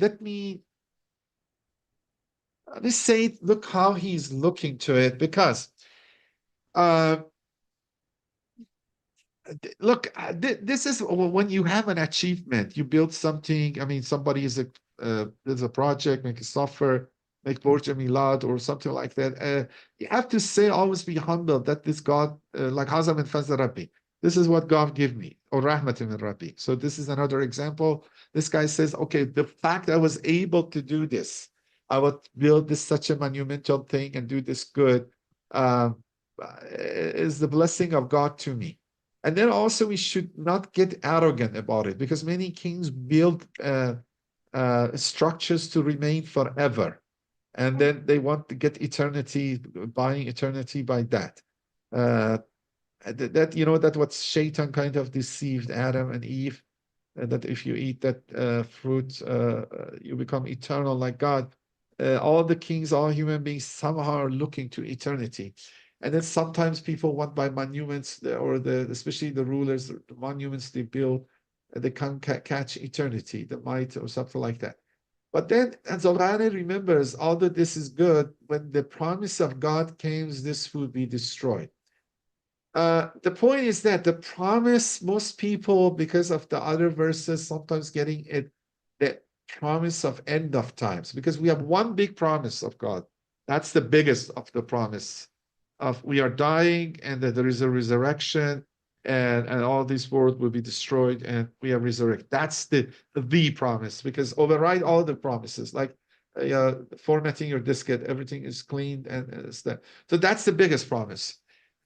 let me say, look how he's looking to it, because look, this is when you have an achievement, you build something. Somebody there's a project, make a software, make Burj Milad or something like that. You have to say, always be humble that this God, like Hazam and Fazl Rabbi, this is what God gave me, or Rahmatim min Rabbi. So this is another example. This guy says, okay, the fact I was able to do this, I would build this such a monumental thing and do this good, is the blessing of God to me. And then also we should not get arrogant about it, because many kings build structures to remain forever. And then they want to get eternity, buying eternity by that. That what Shaitan kind of deceived Adam and Eve, that if you eat that fruit, you become eternal like God. All the kings, all human beings somehow are looking to eternity. And then sometimes people want by monuments, or especially the rulers, the monuments they build, they can catch eternity, the might or something like that. But then, and Zoghani remembers, although this is good, when the promise of God came, this would be destroyed. The point is that the promise, most people, because of the other verses, sometimes getting it, the promise of end of times, because we have one big promise of God. That's the biggest of the promise of we are dying and that there is a resurrection and all this world will be destroyed and we are resurrected. That's the promise because override all the promises like formatting your diskette, everything is cleaned and stuff. So that's the biggest promise.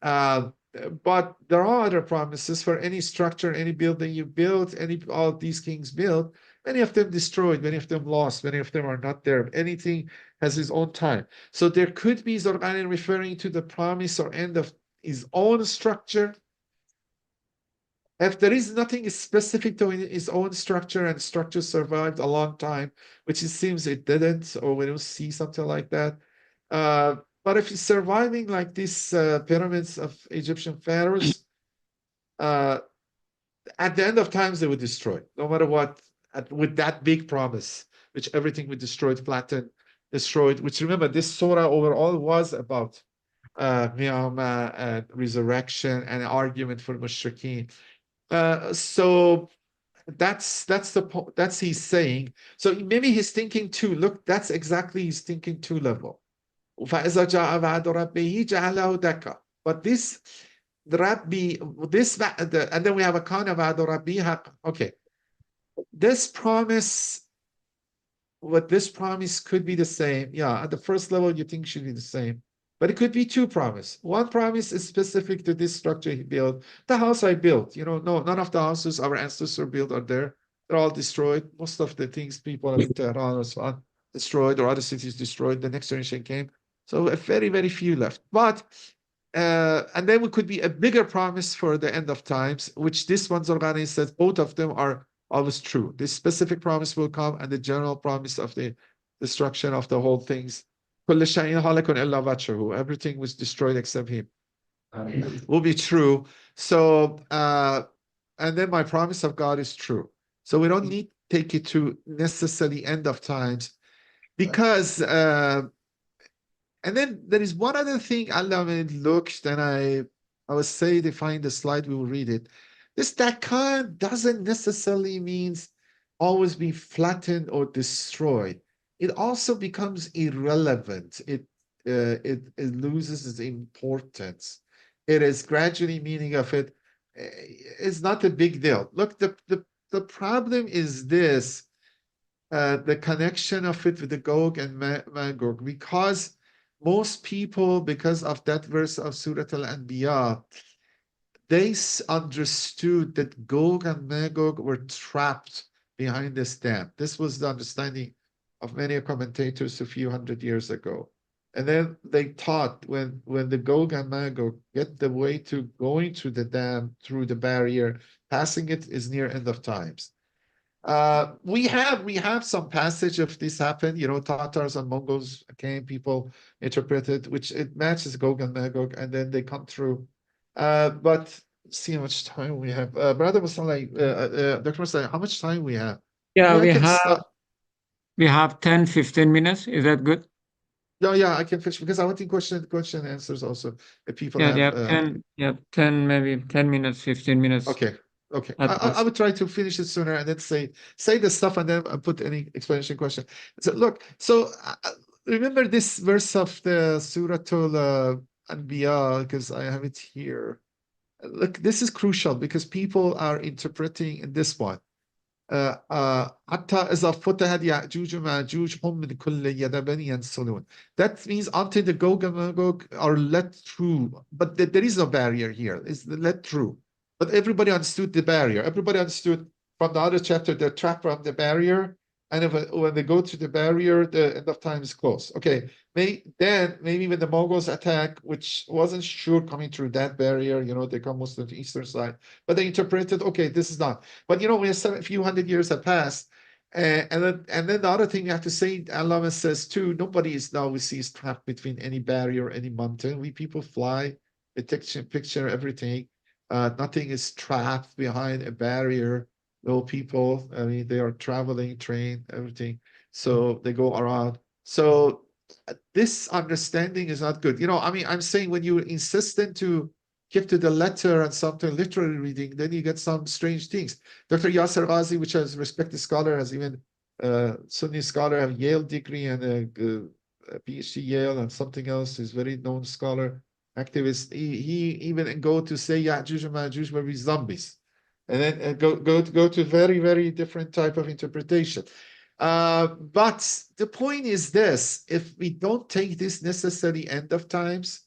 But there are other promises for any structure, any building you build, any all these kings built. Many of them destroyed, many of them lost, many of them are not there. Anything has its own time. So there could be Zorbanen referring to the promise or end of his own structure. If there is nothing specific to his own structure and structure survived a long time, which it seems it didn't, or we don't see something like that. But if it's surviving like these pyramids of Egyptian pharaohs, at the end of times they would destroy, no matter what, with that big promise, which everything would destroyed, flattened, destroyed. Which remember, this surah overall was about Qiyamah and resurrection and argument for mushrikeen. So that's he's saying. So maybe he's thinking two. Look, that's exactly his thinking two level. فَإِذَا جَاءَ وَعْدُ رَبِّهِ جَعَلَهُ دَكَّةً. But this the Rabbi, this and then we have a kind of وَعْدُ رَبِّهِ. Okay, this promise. What this promise could be the same. Yeah, at the first level you think should be the same. But it could be two promises. One promise is specific to this structure he built. The house I built, no, none of the houses our ancestors built are there. They're all destroyed. Most of the things people have in Tehran or so on destroyed, or other cities destroyed. The next generation came. So a very, very few left. But and then it could be a bigger promise for the end of times, which this one Zorgani says both of them are always true. This specific promise will come, and the general promise of the destruction of the whole things. Everything was destroyed except him. Will be true. So and then my promise of God is true. So we don't need to take it to necessarily end of times because and then there is one other thing Allah looked, and I would say to find the slide, we will read it. This Dakar doesn't necessarily means always be flattened or destroyed. It also becomes irrelevant. It loses its importance. It is gradually meaning of it is not a big deal. Look, the problem is this, the connection of it with the Gog and Magog, because most people, because of that verse of Surah Al-Anbiya, they understood that Gog and Magog were trapped behind this dam. This was the understanding of many commentators a few hundred years ago. And then they thought when the Gog and Magog get the way to going through the dam, through the barrier, passing it is near end of times. We have some passage of this happened, Tatars and Mongols came, people interpreted, which it matches Gog and Magog, and then they come through. But see how much time we have. Brother Masalai, Dr. Masalai, how much time we have? Yeah, I can stop. we have 10, 15 minutes. Is that good? No, yeah, I can finish because I want to question and answers also. If people Yeah, have 10, maybe 10 minutes, 15 minutes. Okay. At I would try to finish it sooner and then say the stuff and then put any explanation question. So look, remember this verse of the Surah Al-Anbiya, because I have it here. Look, this is crucial because people are interpreting in this one. حتى إذا فتحت يأجوج ومأجوج هم من كل يدبر ينسلون. That means until the Gog and Magog are let through, but there is no barrier here. It's let through. But everybody understood the barrier. Everybody understood from the other chapter they're trapped from the barrier, and when they go to the barrier, the end of time is close. Okay, maybe when the Mongols attack, which wasn't sure coming through that barrier, they come mostly to the eastern side, but they interpreted, okay, this is not. But when a few hundred years have passed, and then the other thing you have to say, Allah says too, nobody is now we see is trapped between any barrier, any mountain. We people fly, they take picture everything. Nothing is trapped behind a barrier. No people, I mean, they are traveling, train, everything. So they go around. So this understanding is not good. I mean, I'm saying when you're insistent to keep to the letter and something literary reading, then you get some strange things. Dr. Yasser Ghazi, which is a respected scholar, has even Sunni scholar, have Yale degree and a PhD Yale and something else. He's very known scholar, activist. He even go to say Ya'juj and Ma'juj were zombies, and then go to very, very different type of interpretation. But the point is this: if we don't take this necessary end of times,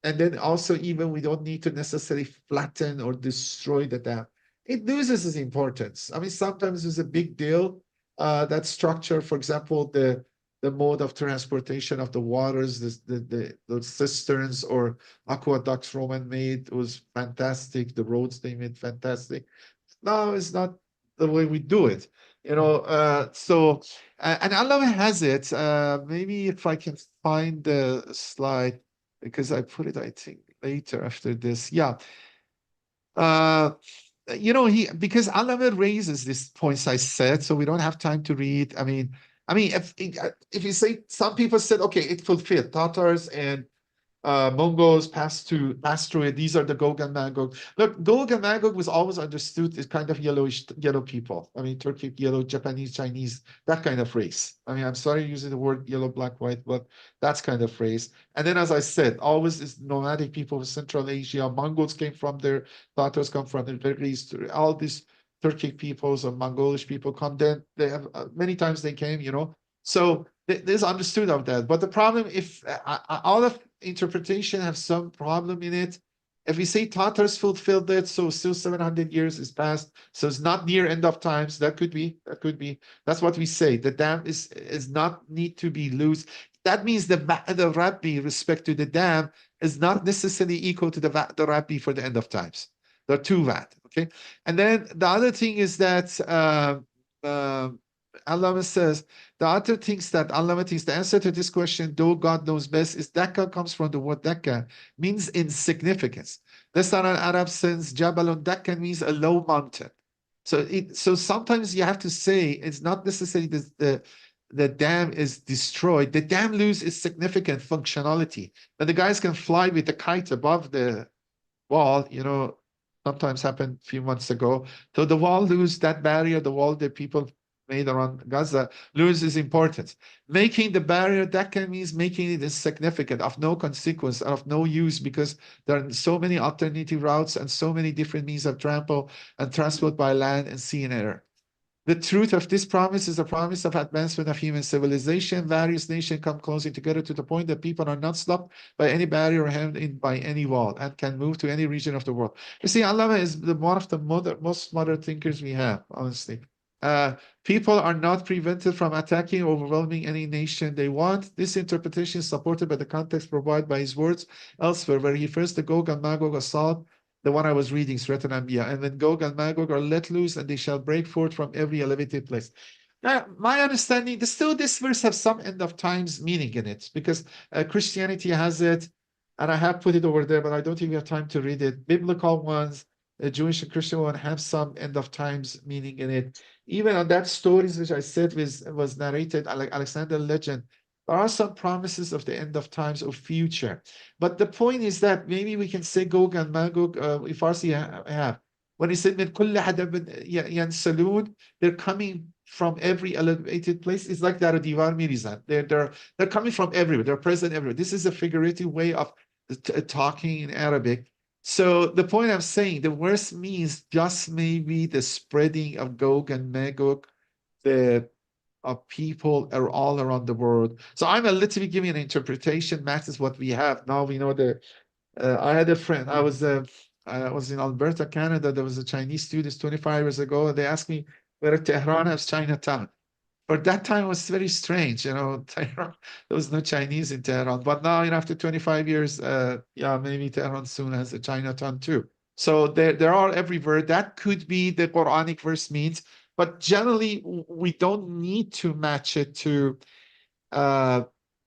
and then also even we don't need to necessarily flatten or destroy the dam, it loses its importance. I mean, sometimes it's a big deal. That structure, for example, the mode of transportation of the waters, the cisterns or aqueducts Roman made was fantastic. The roads they made fantastic. Now it's not the way we do it, and Allah has it. Maybe if I can find the slide, because I put it, I think, later after this. Yeah. Because Allah raises these points I said, so we don't have time to read. I mean, if you say, some people said, okay, it fulfilled Tatars and Mongols passed through it. These are the Gog and Magog. Look, Gog and Magog was always understood as kind of yellow people. I mean, Turkic yellow, Japanese, Chinese, that kind of race. I mean, I'm sorry using the word yellow, black, white, but that's kind of race. And then, as I said, always is nomadic people of Central Asia. Mongols came from there. Tatars come from the Middle East. All these Turkic peoples or Mongolish people come. Then they have many times they came. So there's understood of that. But the problem, if all of interpretation have some problem in it. If we say Tatars fulfilled it, so still 700 years is passed, so it's not near end of times. That could be. That's what we say. The dam is not need to be loose. That means the Rabbi respect to the dam is not necessarily equal to the Rabbi for the end of times. There are two Vat. Okay, and then the other thing is that Allah says, the other things that Allah thinks, the answer to this question, though God knows best, is Dakka comes from the word Dakka, means insignificance. Lisan al-Arab says Jabalun Dakka means a low mountain. So sometimes you have to say it's not necessarily the dam is destroyed. The dam loses its significant functionality. But the guys can fly with the kite above the wall, sometimes happened a few months ago. So the wall lose that barrier, the wall that people made around Gaza loses importance. Making the barrier, that can mean making it insignificant, of no consequence, of no use, because there are so many alternative routes and so many different means of travel and transport by land and sea and air. The truth of this promise is a promise of advancement of human civilization. Various nations come closing together to the point that people are not stopped by any barrier or hemmed in by any wall and can move to any region of the world. You see, Allah is one of the most modern thinkers we have, honestly. People are not prevented from attacking or overwhelming any nation they want. This interpretation is supported by the context provided by his words elsewhere, where he refers to Gog and Magog assault, the one I was reading, Surat al-Anbiya, and when Gog and Magog are let loose, and they shall break forth from every elevated place. Now, my understanding, still this verse has some end of times meaning in it, because Christianity has it, and I have put it over there, but I don't think we have time to read it. Biblical ones, Jewish and Christian one, have some end of times meaning in it. Even on that stories which I said was narrated, like Alexander legend, there are some promises of the end of times or future. But the point is that maybe we can say Gog and Magog, if Farsi have. When he said, "Min kulli hadabin yansalun," they're coming from every elevated place. It's like that divar mirizan. They're coming from everywhere. They're present everywhere. This is a figurative way of talking in Arabic. So the point I'm saying, the verse means just maybe the spreading of Gog and Magog, the of people are all around the world. So I'm a little bit giving an interpretation, matches what we have. Now we know that I had a friend, I was in Alberta, Canada. There was a Chinese student 25 years ago. They asked me whether Tehran has Chinatown. For that time, it was very strange, Tehran, there was no Chinese in Tehran. But now, after 25 years, yeah, maybe Tehran soon has a Chinatown too. So there are everywhere. That could be the Quranic verse means, but generally, we don't need to match it to, I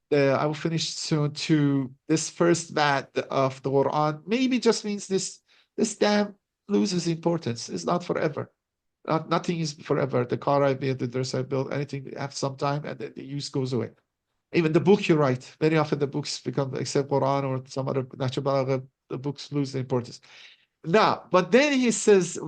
will finish soon, to this first vat of the Quran. Maybe just means this dam loses importance. It's not forever. Nothing is forever. The car I built, the dress I built, anything have some time and the use goes away. Even the book you write, very often the books become, except Quran or some other natural balagha, the books lose the importance. Now, but then he says,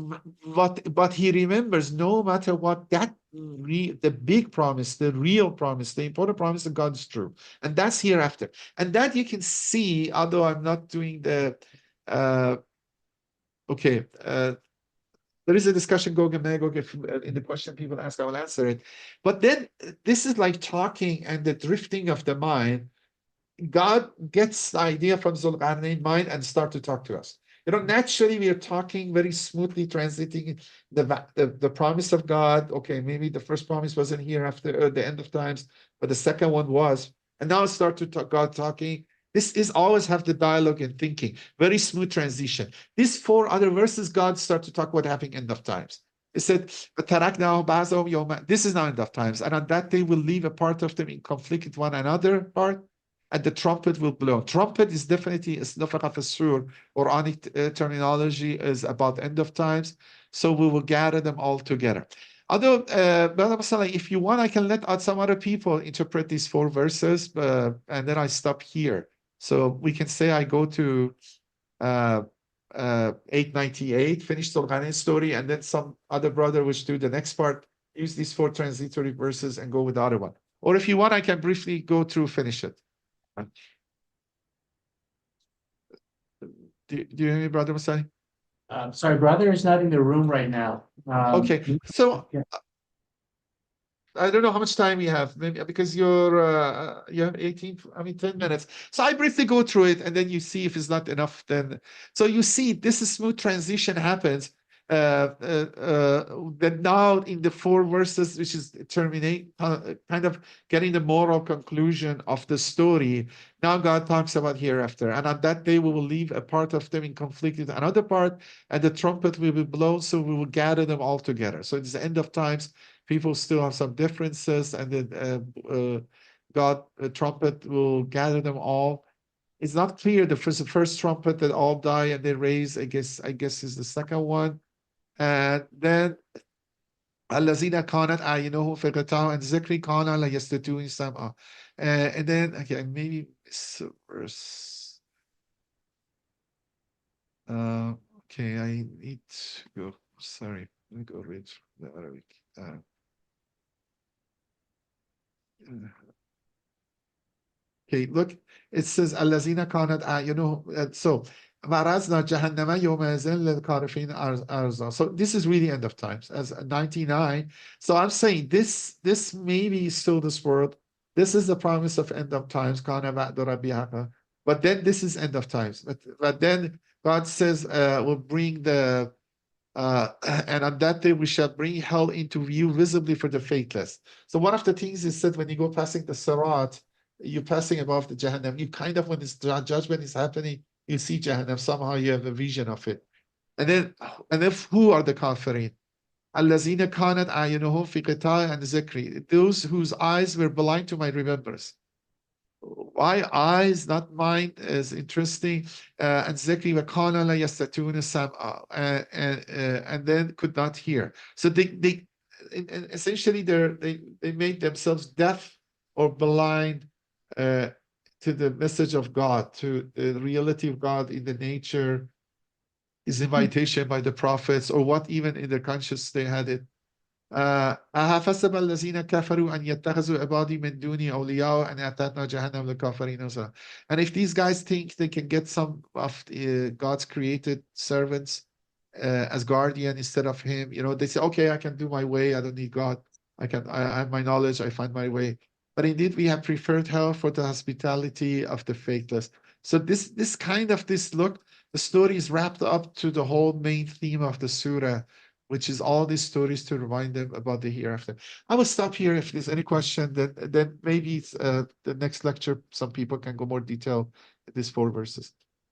but he remembers no matter what, that the big promise, the real promise, the important promise of God is true. And that's hereafter. And that you can see, although I'm not doing the, okay, there is a discussion, Gog and Magog, if in the question people ask, I will answer it. But then this is like talking and the drifting of the mind. God gets the idea from Zulqarnain's mind and start to talk to us. Naturally we are talking very smoothly, transiting the promise of God. Okay, maybe the first promise wasn't here after the end of times, but the second one was. And now start to talk, God talking. This is always have the dialogue and thinking. Very smooth transition. These 4 other verses, God start to talk what happening end of times. It said, this is now end of times. And on that day, we'll leave a part of them in conflict with one another part, and the trumpet will blow. Trumpet is definitely a nafakh as-sur. Quranic terminology is about end of times. So we will gather them all together. Although, if you want, I can let some other people interpret these 4 verses, and then I stop here. So we can say I go to 898, finish Zulqarnain's story, and then some other brother which do the next part, use these 4 transitory verses and go with the other one. Or if you want, I can briefly go through, finish it. Do you hear me, Brother Masani? Sorry, brother is not in the room right now. Okay, so yeah. I don't know how much time we have, maybe because you have 10 minutes. So I briefly go through it, and then you see if it's not enough. Then, so you see, this is smooth transition happens. That now in the 4 verses, which is terminate, kind of getting the moral conclusion of the story. Now God talks about hereafter, and on that day we will leave a part of them in conflict with another part, and the trumpet will be blown, so we will gather them all together. So it's the end of times. People still have some differences, and then God, the trumpet will gather them all. It's not clear the first trumpet that all die and they raise. I guess is the second one. And then الذين كانت أعينهم في غطاء and ذكري كان لا يستطيعون سمعا. And then again, maybe verse. Okay, I need to go. Sorry, let me go read the Arabic. Okay, look, it says الذين كانت أعينهم. So وَرَزْنَا جَهَنَّمَ يَوْمَئِذٍ لِلْكَافِرِينَ عَرْضًا. So this is really end of times, as 99. So I'm saying this maybe is still this world. This is the promise of end of times. كَانَ بَعْدُ رَبِّ حَقًّا. But then this is end of times. But then God says, we'll bring the and on that day we shall bring hell into view visibly for the faithless. So one of the things is said when you go passing the Sirat, you're passing above the Jahannam. You kind of, when this judgment is happening, you see Jahannam. Somehow you have a vision of it. And then who are the kafirin? الَّذِينَ كَانَتْ أَعْيُنُهُمْ فِي غِطَاءٍ عَنْ ذِكْرِي. Those whose eyes were blind to my remembrance. Why eyes, not mind, is interesting. And Zikri وَكَانَ لَا يَسْتَطِيعُونَ السَّمْعَ, and then could not hear. So they essentially they made themselves deaf or blind to the message of God, to the reality of God in the nature, his invitation by the prophets, or what even in their conscience they had it. أَحَسَبَ الَّذِينَ كَفَرُوا أَنْ يَتَّخِذُوا عِبَادِي مِن دُونِي أَوْلِيَاءَ أَنْ أَعْتَدْنَا جَهَنَّمَ لِلْكَافِرِينَ نُزُلًا. And if these guys think they can get some of God's created servants as guardian instead of him, they say, okay, I can do my way, I don't need God. I have my knowledge, I find my way. But indeed, we have preferred hell for the hospitality of the faithless. So this kind of look, the story is wrapped up to the whole main theme of the surah, which is all these stories to remind them about the hereafter. I will stop here. If there's any question, then maybe the next lecture, some people can go more detail in these 4 verses.